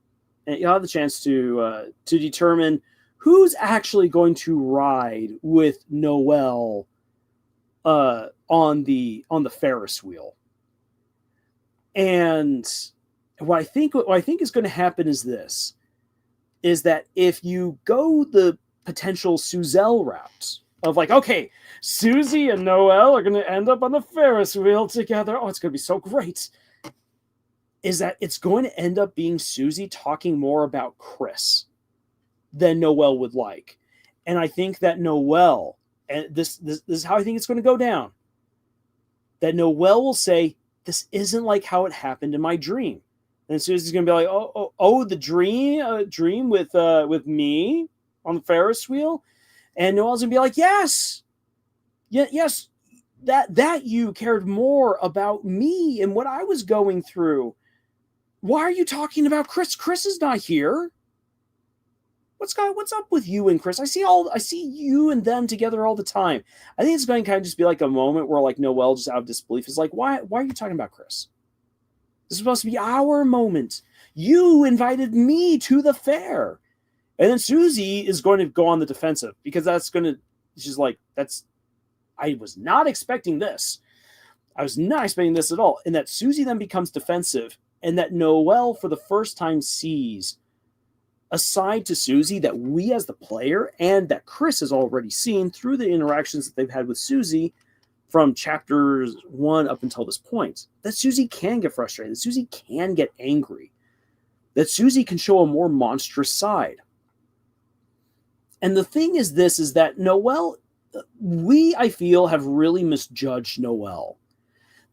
determine who's actually going to ride with Noelle on the Ferris wheel. And what I think is going to happen is this: is that if you go the potential Suzelle route of like, okay, Susie and Noelle are going to end up on the Ferris wheel together. Oh, it's going to be so great. Is that it's going to end up being Susie talking more about Chris than Noelle would like. And I think that Noelle, and this is how I think it's going to go down, that Noelle will say, this isn't like how it happened in my dream. And Susie's going to be like, oh, the dream with me on the Ferris wheel? And Noelle's going to be like, yes, that you cared more about me and what I was going through. Why are you talking about Chris? Chris is not here. what's up with you and Chris? I see you and them together all the time. I think it's going to kind of just be like a moment where like Noelle just out of disbelief is like, why are you talking about Chris? This is supposed to be our moment. You invited me to the fair. And then Susie is going to go on the defensive because she's like, I was not expecting this. I was not expecting this at all. And that Susie then becomes defensive, and that Noelle for the first time sees a side to Susie that we as the player and that Chris has already seen through the interactions that they've had with Susie from chapters 1 up until this point. That Susie can get frustrated, that Susie can get angry, that Susie can show a more monstrous side. And the thing is that Noelle, I feel, have really misjudged Noelle.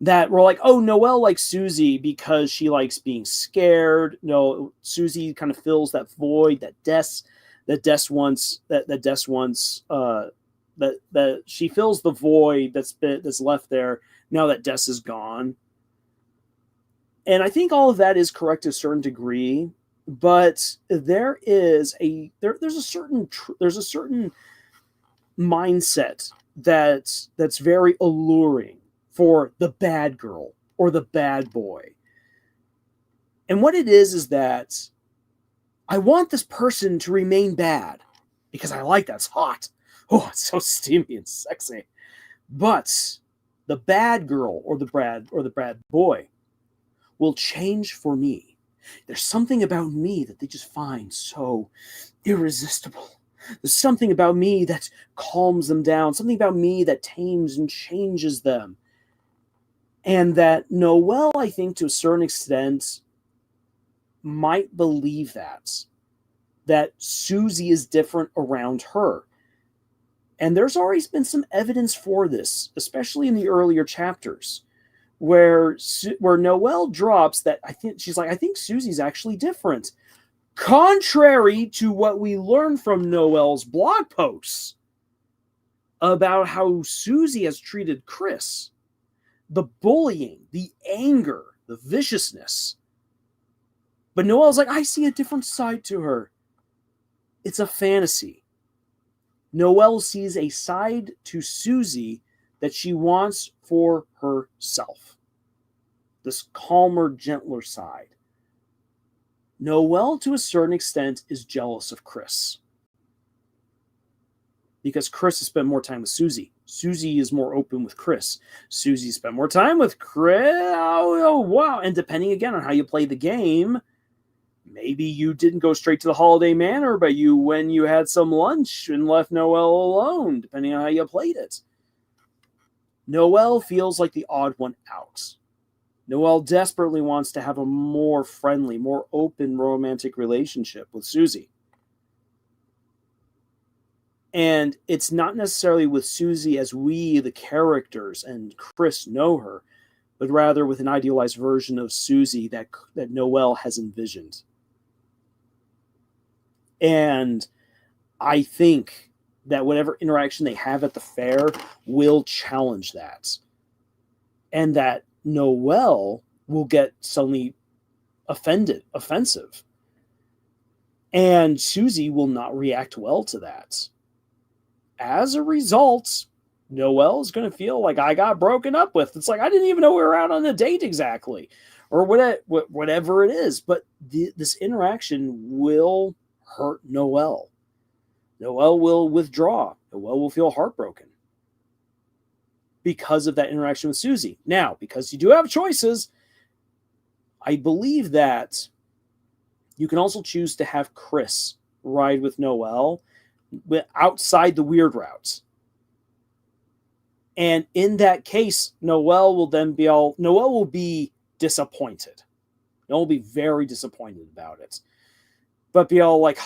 That we're like, oh, Noelle likes Susie because she likes being scared. No, Susie kind of fills that void that she fills the void that's left there now that Des is gone. And I think all of that is correct to a certain degree, but there's a certain mindset that's very alluring for the bad girl or the bad boy. And what it is that I want this person to remain bad because I like that's hot. Oh, it's so steamy and sexy. But the bad girl or the bad boy will change for me. There's something about me that they just find so irresistible. There's something about me that calms them down, something about me that tames and changes them. And that Noelle, I think, to a certain extent, might believe that Susie is different around her. And there's always been some evidence for this, especially in the earlier chapters, where Noelle drops that I think Susie's actually different. Contrary to what we learned from Noelle's blog posts about how Susie has treated Chris. The bullying, the anger, the viciousness. But Noelle's like, I see a different side to her. It's a fantasy. Noelle sees a side to Susie that she wants for herself. This calmer, gentler side. Noelle, to a certain extent, is jealous of Chris. Because Chris has spent more time with Susie. Susie is more open with Chris. Susie spent more time with Chris. Oh, wow. And depending, again, on how you play the game, maybe you didn't go straight to the Holiday Manor, but when you had some lunch and left Noelle alone, depending on how you played it. Noelle feels like the odd one out. Noelle desperately wants to have a more friendly, more open romantic relationship with Susie. And it's not necessarily with Susie as we, the characters, and Chris know her, but rather with an idealized version of Susie that Noelle has envisioned. And I think that whatever interaction they have at the fair will challenge that. And that Noelle will get suddenly offensive. And Susie will not react well to that. As a result, Noelle is going to feel like I got broken up with. It's like, I didn't even know we were out on a date exactly. Or whatever it is. But this interaction will hurt Noelle. Noelle will withdraw. Noelle will feel heartbroken. Because of that interaction with Susie. Now, because you do have choices, I believe that you can also choose to have Chris ride with Noelle outside the weird routes. And in that case, Noelle will be disappointed. Noelle will be very disappointed about it. But be all like,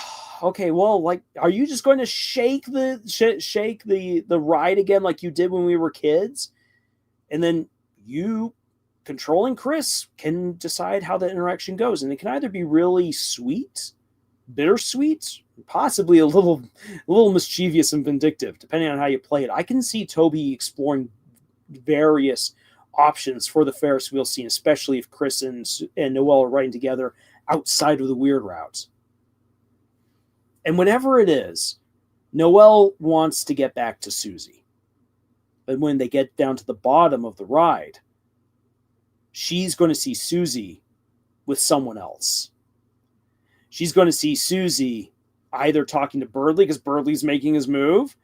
okay, well, like, are you just going to shake the ride again like you did when we were kids? And then you, controlling Chris, can decide how the interaction goes. And it can either be really sweet, bittersweet, possibly a little mischievous and vindictive, depending on how you play it. I can see Toby exploring various options for the Ferris wheel scene, especially if Chris and Noelle are riding together outside of the weird routes. And whatever it is, Noelle wants to get back to Susie. But when they get down to the bottom of the ride, she's going to see Susie with someone else. She's going to see Susie either talking to Birdley because Birdley's making his move.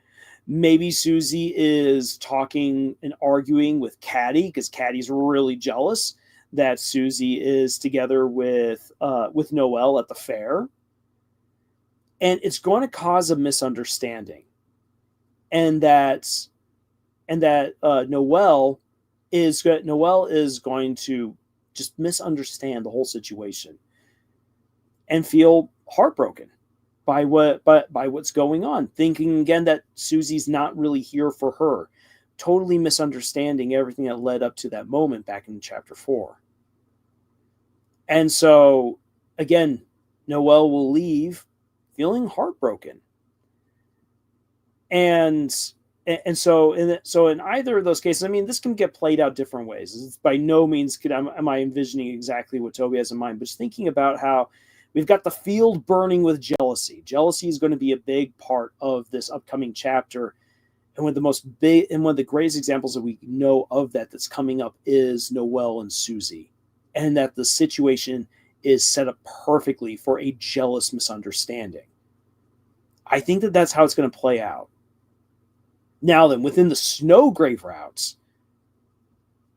Maybe Susie is talking and arguing with Caddy because Caddy's really jealous that Susie is together with Noelle at the fair. And it's going to cause a misunderstanding. And that Noelle is going to just misunderstand the whole situation and feel heartbroken by what's going on, thinking again that Susie's not really here for her, totally misunderstanding everything that led up to that moment back in chapter 4. And so again, Noelle will leave feeling heartbroken. And so in either of those cases, I mean, this can get played out different ways. It's by no means am I envisioning exactly what Toby has in mind, but just thinking about how we've got the field burning with jealousy. Jealousy is going to be a big part of this upcoming chapter. And one of the greatest examples that we know of that's coming up is Noelle and Susie. And that the situation is set up perfectly for a jealous misunderstanding. I think that's how it's going to play out. Now then, within the Snowgrave routes,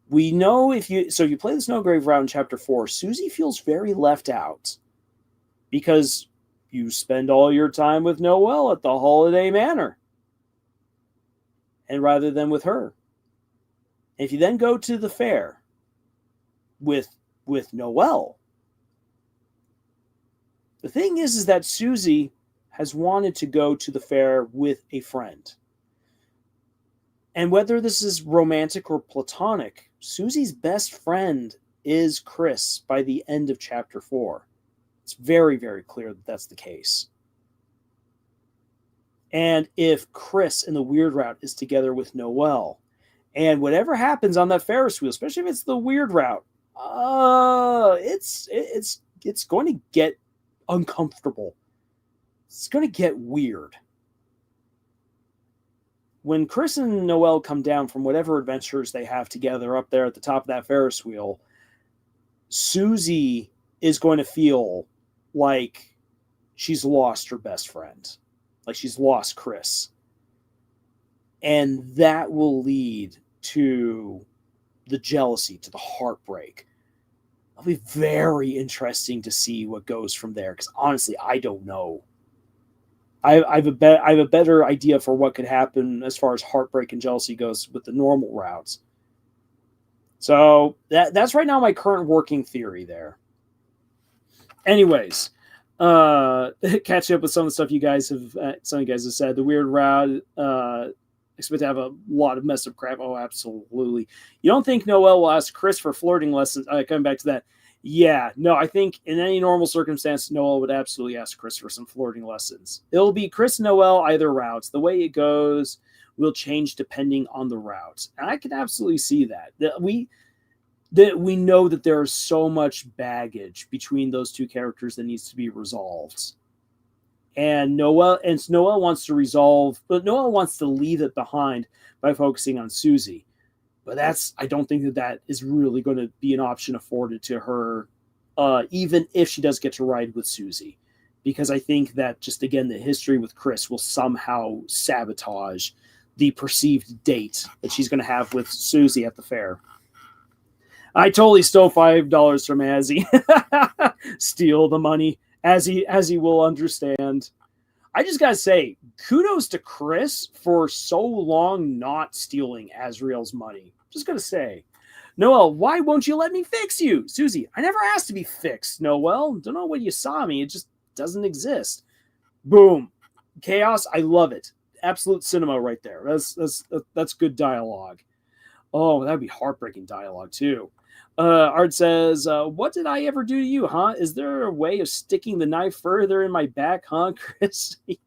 we know if you play the Snowgrave route in chapter 4, Susie feels very left out because you spend all your time with Noelle at the Holiday Manor, and rather than with her. If you then go to the fair with Noelle, the thing is that Susie has wanted to go to the fair with a friend. And whether this is romantic or platonic, Susie's best friend is Chris by the end of chapter 4. It's very, very clear that that's the case. And if Chris in the Weird Route is together with Noelle, and whatever happens on that Ferris wheel, especially if it's the Weird Route, it's going to get uncomfortable. It's going to get weird. When Chris and Noelle come down from whatever adventures they have together up there at the top of that Ferris wheel, Susie is going to feel like she's lost her best friend. Like she's lost Chris. And that will lead to the jealousy, to the heartbreak. It'll be very interesting to see what goes from there, because honestly, I don't know. I have a better idea for what could happen as far as heartbreak and jealousy goes with the normal routes. So that's right now my current working theory there. Anyways, catching up with some of the stuff you guys have said. The Weird Route, expect to have a lot of messed up crap. Oh, absolutely. You don't think Noelle will ask Chris for flirting lessons? Coming back to that. Yeah, no, I think in any normal circumstance, Noelle would absolutely ask Chris for some flirting lessons. It'll be Chris and Noelle either routes. The way it goes will change depending on the route. And I can absolutely see that. We know that there is so much baggage between those two characters that needs to be resolved. And Noelle wants to resolve, but Noelle wants to leave it behind by focusing on Susie. But I don't think that is really going to be an option afforded to her, even if she does get to ride with Susie. Because I think that just, again, the history with Chris will somehow sabotage the perceived date that she's going to have with Susie at the fair. I totally stole $5 from Azzy. Steal the money, as he will understand. I just gotta say, kudos to Chris for so long not stealing Azriel's money. Just gotta say. Noelle, why won't you let me fix you? Susie, I never asked to be fixed, Noelle. Don't know when you saw me. It just doesn't exist. Boom. Chaos. I love it. Absolute cinema right there. That's good dialogue. Oh, that'd be heartbreaking dialogue too. Art says, what did I ever do to you, huh? Is there a way of sticking the knife further in my back, huh, Chris? Yeah.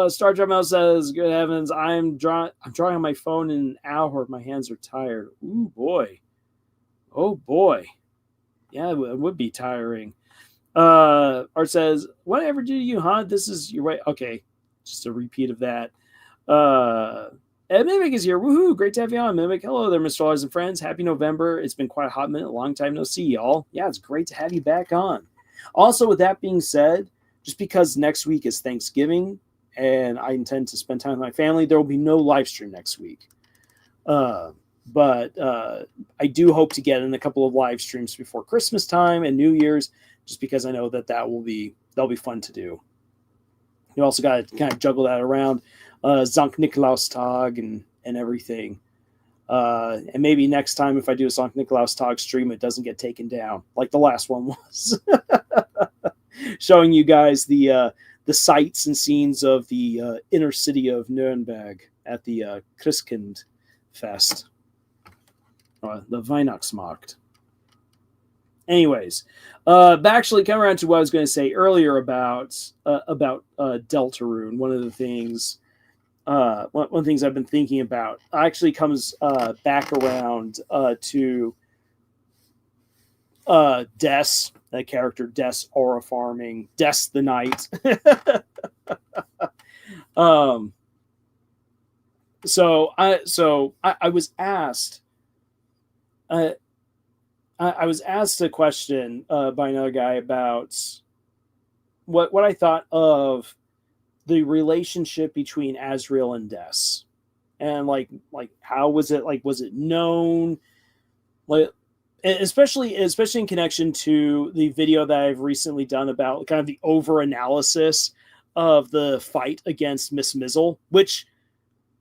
Star Trek Mouse says, good heavens, I'm drawing on my phone in an hour. My hands are tired. Ooh, boy. Oh, boy. Yeah, it would be tiring. Art says, whatever do you hunt? This is your way. Okay, just a repeat of that. Ed Mimic is here. Woohoo! Great to have you on, Mimic. Hello there, Mr. Lars and friends. Happy November. It's been quite a hot minute. Long time no see, y'all. Yeah, it's great to have you back on. Also, with that being said, just because next week is Thanksgiving and I intend to spend time with my family, there will be no live stream next week. But I do hope to get in a couple of live streams before Christmas time and New Year's, just because I know that'll be fun to do. You also got to kind of juggle that around Sankt Nikolaustag and everything. And maybe next time if I do a Sankt Nikolaustag stream, it doesn't get taken down like the last one was. Showing you guys the sights and scenes of the inner city of Nuremberg at the Christkind Fest. The Weihnachtsmarkt. Anyways, actually coming around to what I was going to say earlier about Deltarune, one of the things I've been thinking about actually comes back around to Des, that character Des aura farming, Des the Knight. So I was asked. I was asked a question by another guy about what I thought of the relationship between Azrael and Des, and like how was it, like, was it known, like especially in connection to the video that I've recently done about kind of the over analysis of the fight against Miss Mizzle, which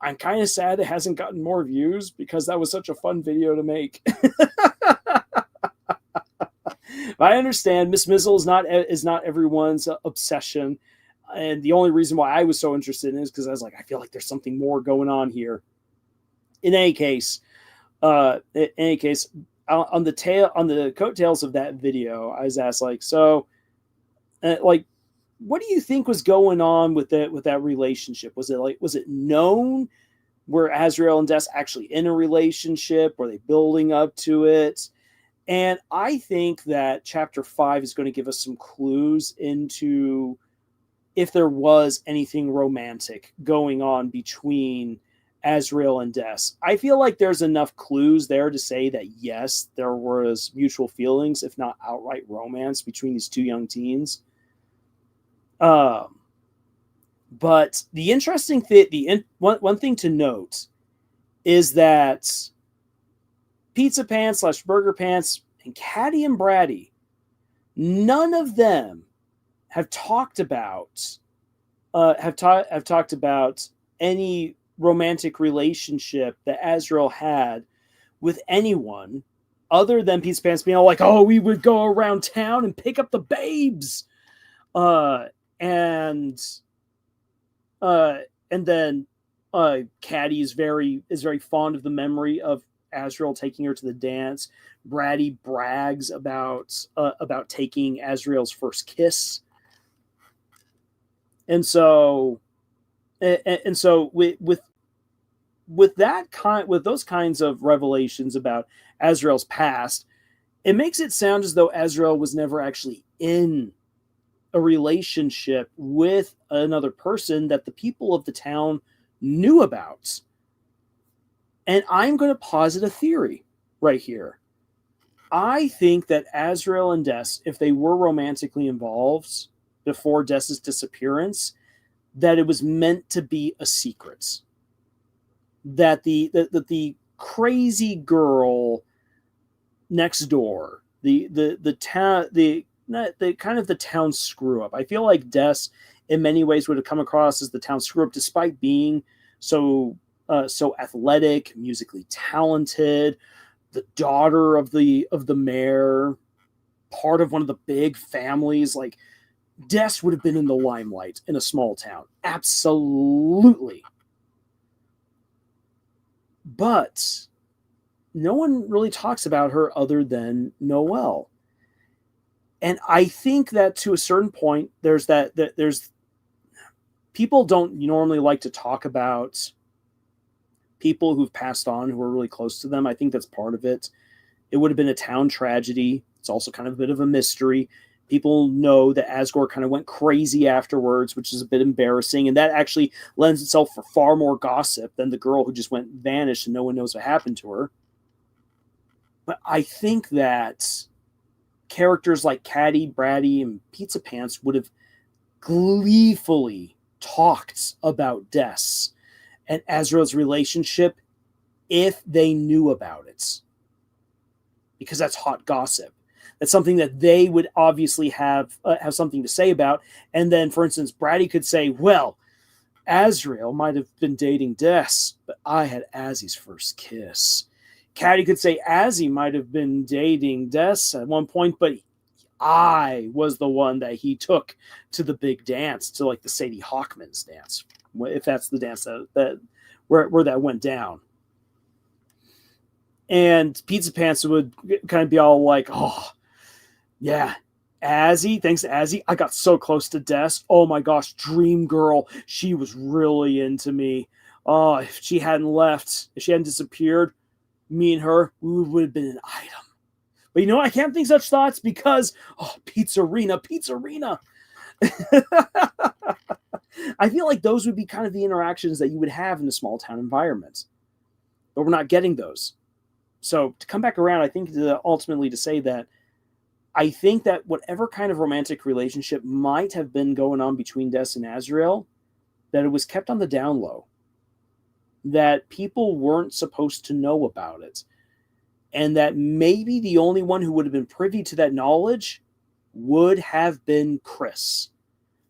I'm kind of sad it hasn't gotten more views because that was such a fun video to make. I understand Miss Mizzle is not everyone's obsession, and the only reason why I was so interested in it is because I was like, I feel like there's something more going on here. In any case, on the coattails of that video, I was asked what do you think was going on with that relationship? Was it known? Were Azrael and Des actually in a relationship? Were they building up to it? And I think that Chapter 5 is going to give us some clues into if there was anything romantic going on between Azrael and Des. I feel like there's enough clues there to say that, yes, there was mutual feelings, if not outright romance, between these two young teens. But the interesting thing, one thing to note is that Pizza Pants / Burger Pants and Caddy and Bratty, none of them have talked about any romantic relationship that Azrael had with anyone other than Pizza Pants being all like, "Oh, we would go around town and pick up the babes," and then Caddy is very fond of the memory of Azrael taking her to the dance. Bratty brags about taking Azrael's first kiss, and so with those kinds of revelations about Azrael's past, it makes it sound as though Azrael was never actually in a relationship with another person that the people of the town knew about. And I'm going to posit a theory right here. I think that Azrael and Des, if they were romantically involved before Des's disappearance, that it was meant to be a secret. That the crazy girl next door, the kind of the town screw up. I feel like Des, in many ways, would have come across as the town screw up, despite being so athletic, musically talented, the daughter of the mayor, part of one of the big families. Like, Des would have been in the limelight in a small town, absolutely. But no one really talks about her other than Noelle. And I think that to a certain point, there's people don't normally like to talk about people who've passed on who are really close to them. I think that's part of it. It would have been a town tragedy. It's also kind of a bit of a mystery. People know that Asgore kind of went crazy afterwards, which is a bit embarrassing. And that actually lends itself for far more gossip than the girl who just went vanished and no one knows what happened to her. But I think that characters like Caddy, Bratty, and Pizza Pants would have gleefully talked about Des and Azrael's relationship if they knew about it. Because that's hot gossip. That's something that they would obviously have something to say about. And then, for instance, Bratty could say, well, Azrael might have been dating Des, but I had Azzy's first kiss. Caddy could say Azzy might have been dating Des at one point, but I was the one that he took to the big dance, to like the Sadie Hawkman's dance, if that's the dance that where that went down. And Pizza Pants would kind of be all like, oh, yeah, Azzy, thanks to Azzy, I got so close to Des. Oh my gosh, dream girl. She was really into me. Oh, if she hadn't left, if she hadn't disappeared, me and her, we would have been an item. But you know what? I can't think such thoughts because, Pizzarina. I feel like those would be kind of the interactions that you would have in a small town environment. But we're not getting those. So to come back around, I think ultimately to say that I think that whatever kind of romantic relationship might have been going on between Des and Azrael, that it was kept on the down low. That people weren't supposed to know about it. And that maybe the only one who would have been privy to that knowledge would have been Chris.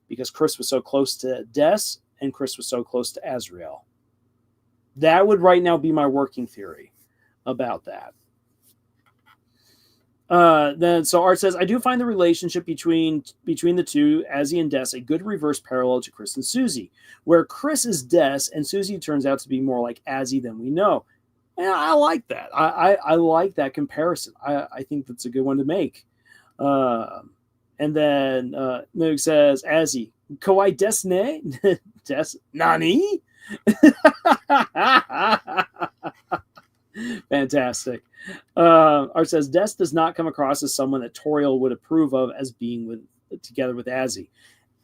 Because Chris was so close to Des and Chris was so close to Azrael. That would right now be my working theory about that. Then Art says, I do find the relationship between the two, Azzy and Des, a good reverse parallel to Chris and Susie, where Chris is Des and Susie turns out to be more like Azzy than we know. And I like that. I like that comparison. I think that's a good one to make. And then Moog says, Azzy, kawaii desu ne? Des, nani? Fantastic. Art says, Des does not come across as someone that Toriel would approve of as being together with Azzy.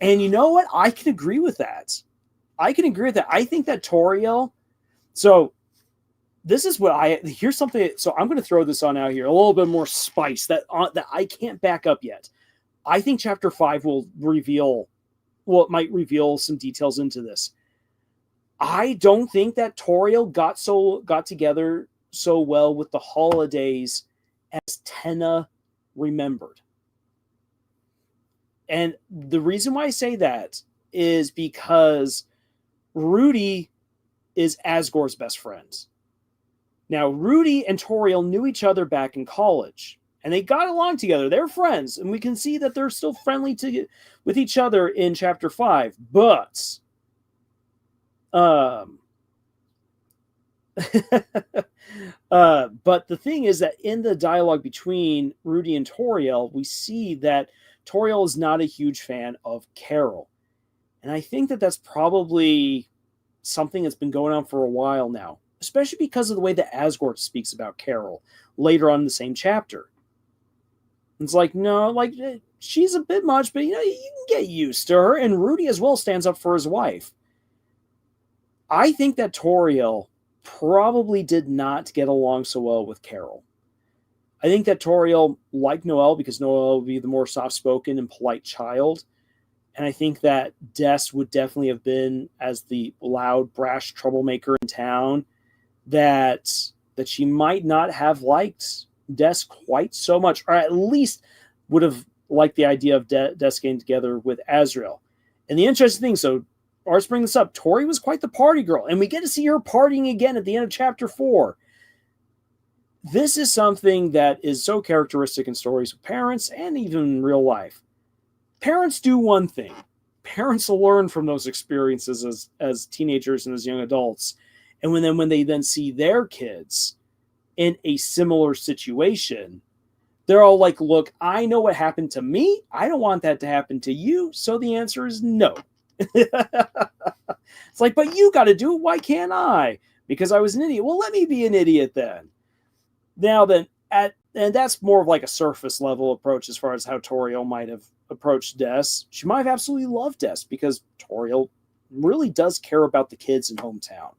And you know what? I can agree with that. I think that Toriel... So, this is what here's something... So, I'm going to throw this on out here. A little bit more spice that I can't back up yet. I think Chapter 5 will reveal... Well, it might reveal some details into this. I don't think that Toriel got together so well with the holidays as Tenna remembered. And the reason why I say that is because Rudy is Asgore's best friend. Now, Rudy and Toriel knew each other back in college, and they got along together. They're friends, and we can see that they're still friendly with each other in Chapter 5. But but the thing is that in the dialogue between Rudy and Toriel, we see that Toriel is not a huge fan of Carol. And I think that that's probably something that's been going on for a while now, especially because of the way that Asgore speaks about Carol later on in the same chapter. It's like, no, like, she's a bit much, but, you know, you can get used to her. And Rudy as well stands up for his wife. I think that Toriel probably did not get along so well with Carol. I think that Toriel liked Noelle because Noelle would be the more soft-spoken and polite child. And I think that Des would definitely have been, as the loud, brash troublemaker in town, that she might not have liked Des quite so much, or at least would have liked the idea of Des getting together with Azrael. And the interesting thing, so Art's bring this up, Tori was quite the party girl, and we get to see her partying again at the end of Chapter 4. This is something that is so characteristic in stories of parents and even in real life. Parents do one thing. Parents learn from those experiences as teenagers and as young adults. And when they then see their kids in a similar situation, they're all like, look, I know what happened to me. I don't want that to happen to you. So the answer is no. It's like, but you got to do it. Why can't I? Because I was an idiot. Well, let me be an idiot then. Now then, and that's more of like a surface level approach as far as how Toriel might have approached Des. She might have absolutely loved Des because Toriel really does care about the kids in hometown.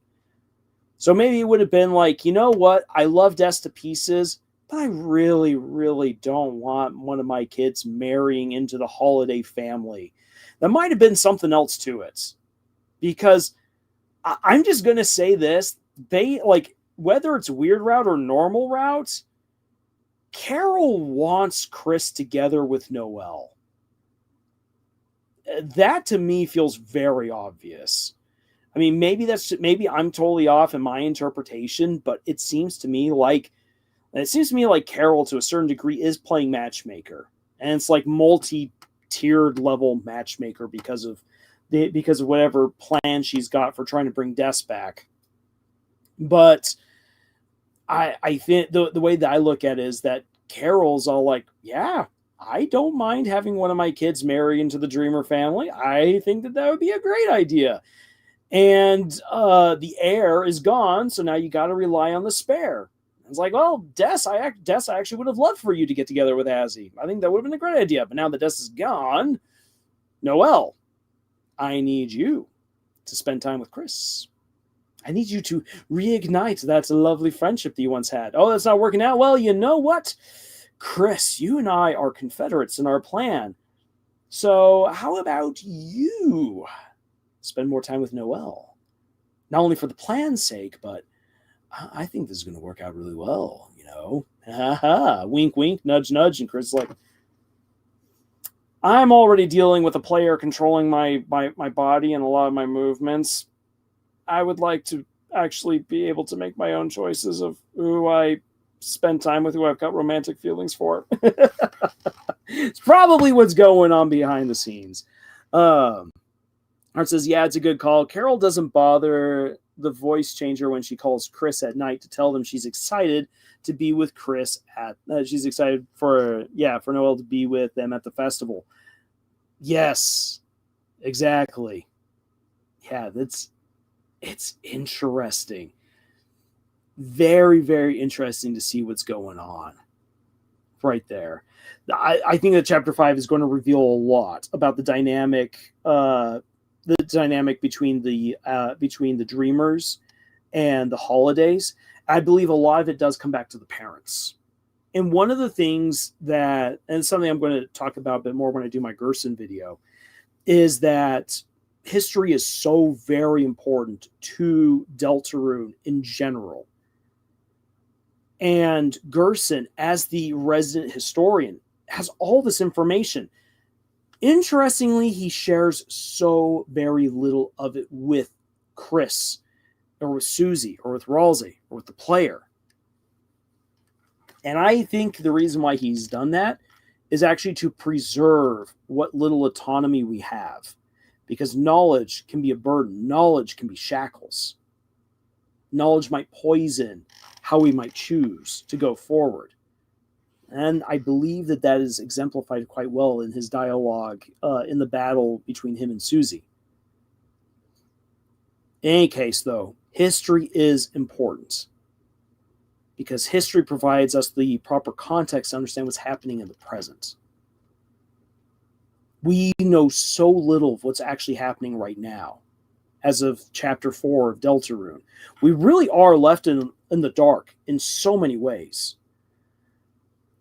So maybe it would have been like, you know what? I love Des to pieces, but I really, really don't want one of my kids marrying into the Holiday family. There might have been something else to it. Because I'm just going to say this. They, like, whether it's weird route or normal route, Carol wants Chris together with Noelle. That to me feels very obvious. I mean, maybe I'm totally off in my interpretation, but it seems to me like Carol to a certain degree is playing matchmaker, and it's like multi-tiered level matchmaker because of whatever plan she's got for trying to bring Des back. But I think the way that I look at it is that Carol's all like, yeah, I don't mind having one of my kids marry into the Dreamer family. I think that would be a great idea. And the heir is gone, so now you got to rely on the spare. It's like, well, Des, I actually would have loved for you to get together with Azzy. I think that would have been a great idea. But now that Des is gone, Noelle, I need you to spend time with Chris. I need you to reignite that lovely friendship that you once had. Oh, that's not working out? Well, you know what? Chris, you and I are confederates in our plan. So how about you spend more time with Noelle? Not only for the plan's sake, but I think this is going to work out really well, you know? Ha-ha, wink, wink, nudge, nudge. And Chris is like, I'm already dealing with a player controlling my body and a lot of my movements. I would like to actually be able to make my own choices of who I spend time with, who I've got romantic feelings for. It's probably what's going on behind the scenes. Art says, yeah, it's a good call. Carol doesn't bother the voice changer when she calls Chris at night to tell them she's excited to be with Chris she's excited for Noelle to be with them at the festival. Yes, exactly. Yeah, it's interesting. Very, very interesting to see what's going on right there. I think that chapter 5 is going to reveal a lot about the dynamic between the Dreamers and the Holidays. I believe a lot of it does come back to the parents. And one of the things that, and something I'm going to talk about a bit more when I do my Gerson video, is that history is so very important to Deltarune in general. And Gerson, as the resident historian, has all this information. Interestingly, he shares so very little of it with Chris, or with Susie, or with Ralsei, or with the player. And I think the reason why he's done that is actually to preserve what little autonomy we have. Because knowledge can be a burden. Knowledge can be shackles. Knowledge might poison how we might choose to go forward. And I believe that is exemplified quite well in his dialogue in the battle between him and Susie. In any case, though, history is important. Because history provides us the proper context to understand what's happening in the present. We know so little of what's actually happening right now. As of chapter 4 of Deltarune, we really are left in the dark in so many ways.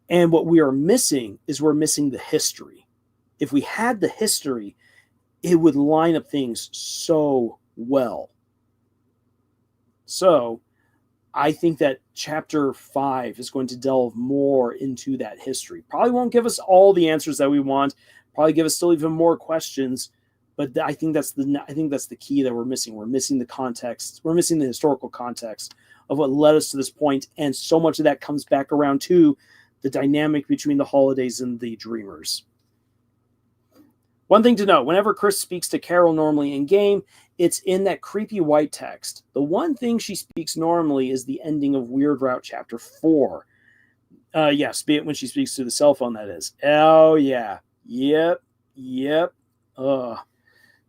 And what we are missing is we're missing the history. If we had the history, it would line up things so well. So, I think that chapter 5 is going to delve more into that history. Probably won't give us all the answers that we want. Probably give us still even more questions. But I think that's the key that we're missing. We're missing the context. We're missing the historical context of what led us to this point. And so much of that comes back around to the dynamic between the Holidays and the Dreamers. One thing to know, whenever Chris speaks to Carol normally in game, it's in that creepy white text. The one thing she speaks normally is the ending of Weird Route Chapter 4. Yes, be it when she speaks through the cell phone, that is. Oh, yeah. Yep.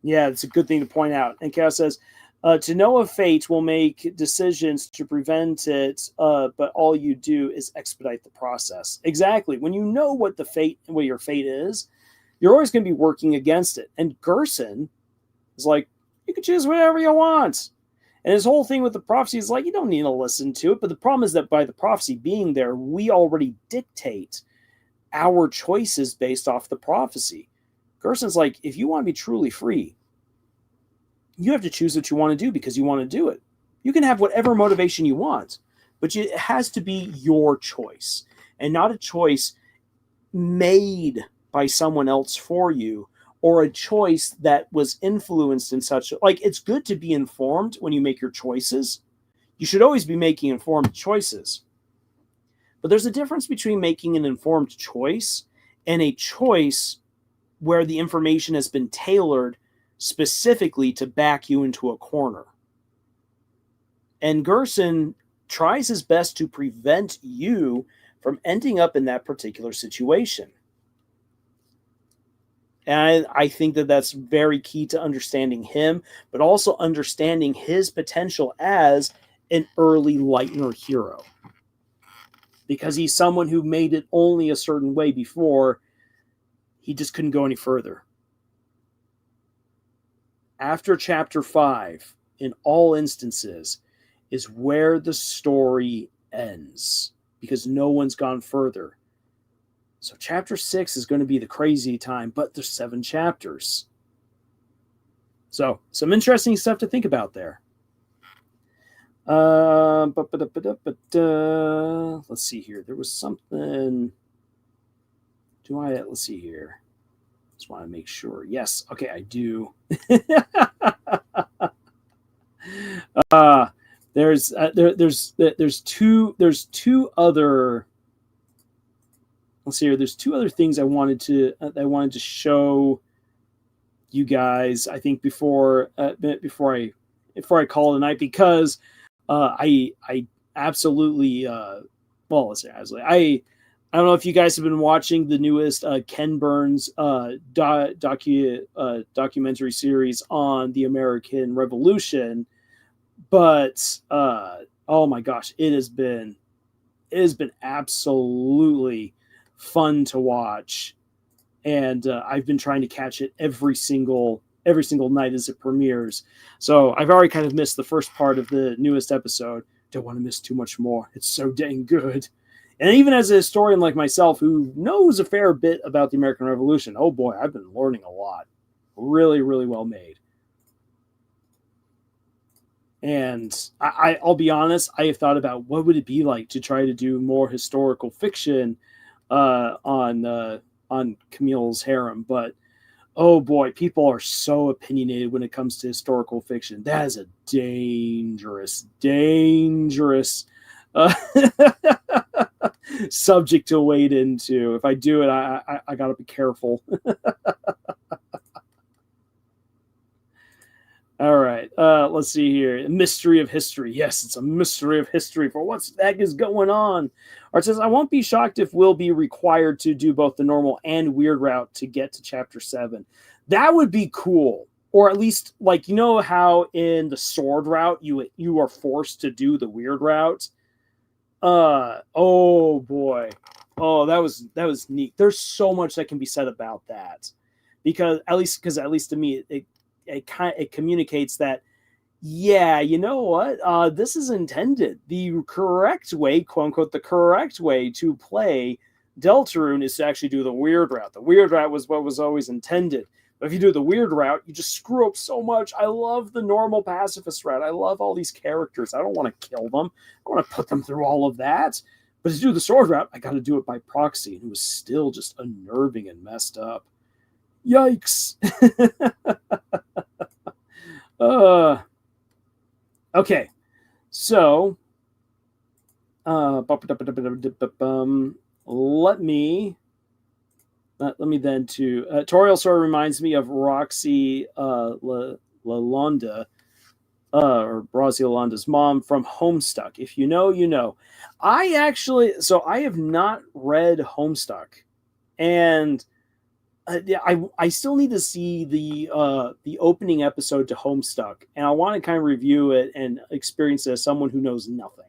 Yeah, it's a good thing to point out. And Chaos says, To know of fate will make decisions to prevent it, but all you do is expedite the process. Exactly. When you know what your fate is, you're always going to be working against it. And Gerson is like, you can choose whatever you want. And his whole thing with the prophecy is like, you don't need to listen to it. But the problem is that by the prophecy being there, we already dictate our choices based off the prophecy. Gerson's like, if you want to be truly free, you have to choose what you want to do because you want to do it. You can have whatever motivation you want, but it has to be your choice and not a choice made by someone else for you, or a choice that was influenced in such like, it's good to be informed when you make your choices. You should always be making informed choices. But there's a difference between making an informed choice and a choice where the information has been tailored specifically to back you into a corner. And Gerson tries his best to prevent you from ending up in that particular situation. And I think that that's very key to understanding him, but also understanding his potential as an early Lightner hero. Because he's someone who made it only a certain way before. He just couldn't go any further. After chapter 5, in all instances, is where the story ends. Because no one's gone further. So chapter 6 is going to be the crazy time, but there's 7 chapters. So some interesting stuff to think about there. Let's see here. There was something. Let's see here. Just want to make sure. Yes. Okay, I do. There's two other. Let's see here. There's 2 other things I wanted to show you guys. I think before I call it a night, because I absolutely let's say I don't know if you guys have been watching the newest Ken Burns documentary series on the American Revolution, but oh my gosh, it has been absolutely fun to watch, and I've been trying to catch it every single night as it premieres. So I've already kind of missed the first part of the newest episode. Don't want to miss too much more. It's so dang good. And even as a historian like myself who knows a fair bit about the American Revolution, oh boy, I've been learning a lot. Really, really well made. And I'll be honest, I have thought about what would it be like to try to do more historical fiction on Camille's harem, but oh boy, people are so opinionated when it comes to historical fiction. That is a dangerous subject to wade into. If I do it, I gotta be careful. All right, let's see here. Mystery of history. Yes, it's a mystery of history for what the heck is going on. Art says, I won't be shocked if we'll be required to do both the normal and weird route to get to chapter 7. That would be cool. Or at least, like, you know how in the sword route you are forced to do the weird route? Oh boy. Oh, that was neat. There's so much that can be said about that. Because at least to me, it communicates that, yeah, you know what? This is intended. The correct way, quote unquote, the correct way to play Deltarune is to actually do the weird route. The weird route was what was always intended. But if you do the weird route, you just screw up so much. I love the normal pacifist route. I love all these characters. I don't want to kill them. I want to put them through all of that. But to do the sword route, I got to do it by proxy. And it was still just unnerving and messed up. Yikes. Okay. So, let me then to Toriel sort of reminds me of Roxy Lalonda, or Rosie Lalanda's mom from Homestuck. If you know, you know. I have not read Homestuck, and yeah, I still need to see the opening episode to Homestuck, and I want to kind of review it and experience it as someone who knows nothing,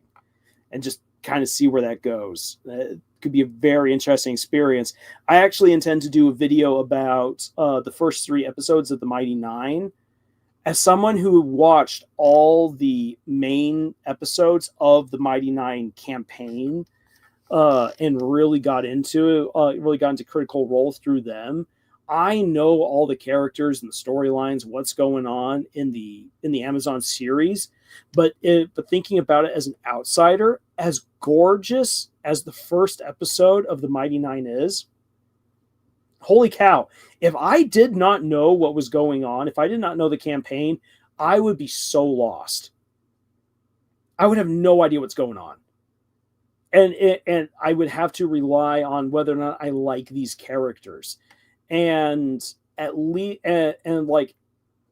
and just kind of see where that goes. It could be a very interesting experience. I actually intend to do a video about the first 3 episodes of the Mighty Nine. As someone who watched all the main episodes of the Mighty Nine campaign, and really got into Critical Role through them, I know all the characters and the storylines, what's going on in the Amazon series. But thinking about it as an outsider, as gorgeous as the first episode of the Mighty Nine is, holy cow! If I did not know what was going on, if I did not know the campaign, I would be so lost. I would have no idea what's going on. And I would have to rely on whether or not I like these characters. And at least, and like,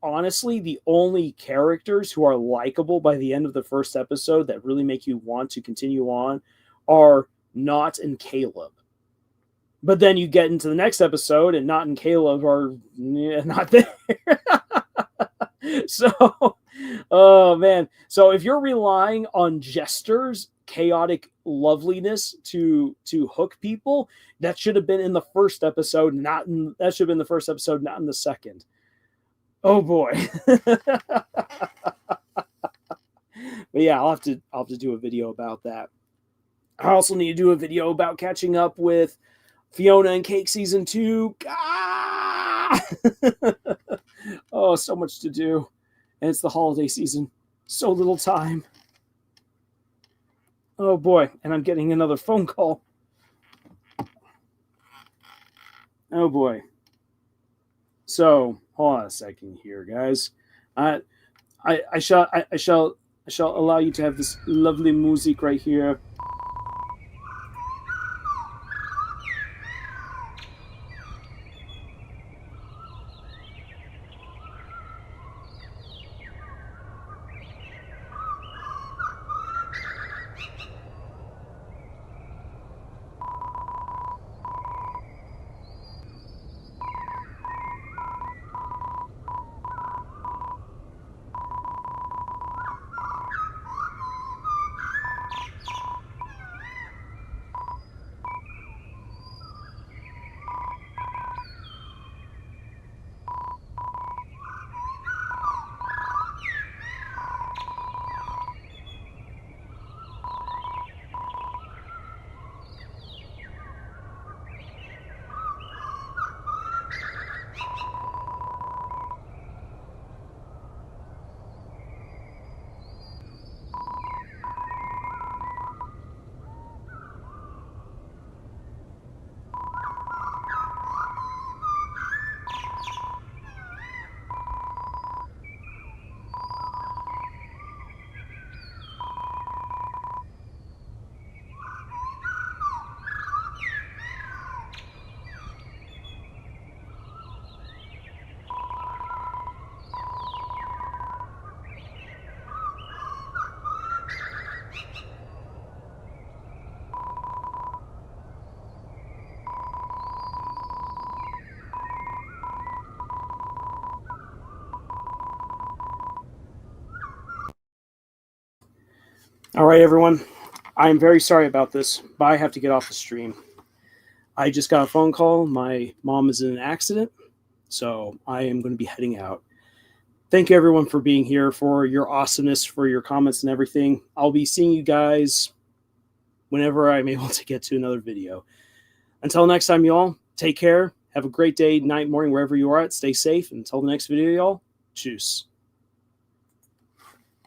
honestly, the only characters who are likable by the end of the first episode that really make you want to continue on are Not and Caleb. But then you get into the next episode, and Not and Caleb are not there. So, oh man. So if you're relying on Jester's chaotic loveliness to hook people, that should have been in the first episode, not in the second. Oh boy. But yeah, I'll have to do a video about that. I also need to do a video about catching up with Fiona and Cake season 2. Ah! Oh, so much to do. And it's the holiday season. So little time. Oh boy, and I'm getting another phone call. Oh boy. So, hold on a second here, guys. I shall allow you to have this lovely music right here. All right, everyone. I'm very sorry about this, but I have to get off the stream. I just got a phone call. My mom is in an accident, so I am going to be heading out. Thank you, everyone, for being here, for your awesomeness, for your comments and everything. I'll be seeing you guys whenever I'm able to get to another video. Until next time, y'all, take care. Have a great day, night, morning, wherever you are at. Stay safe. Until the next video, y'all, tschüss.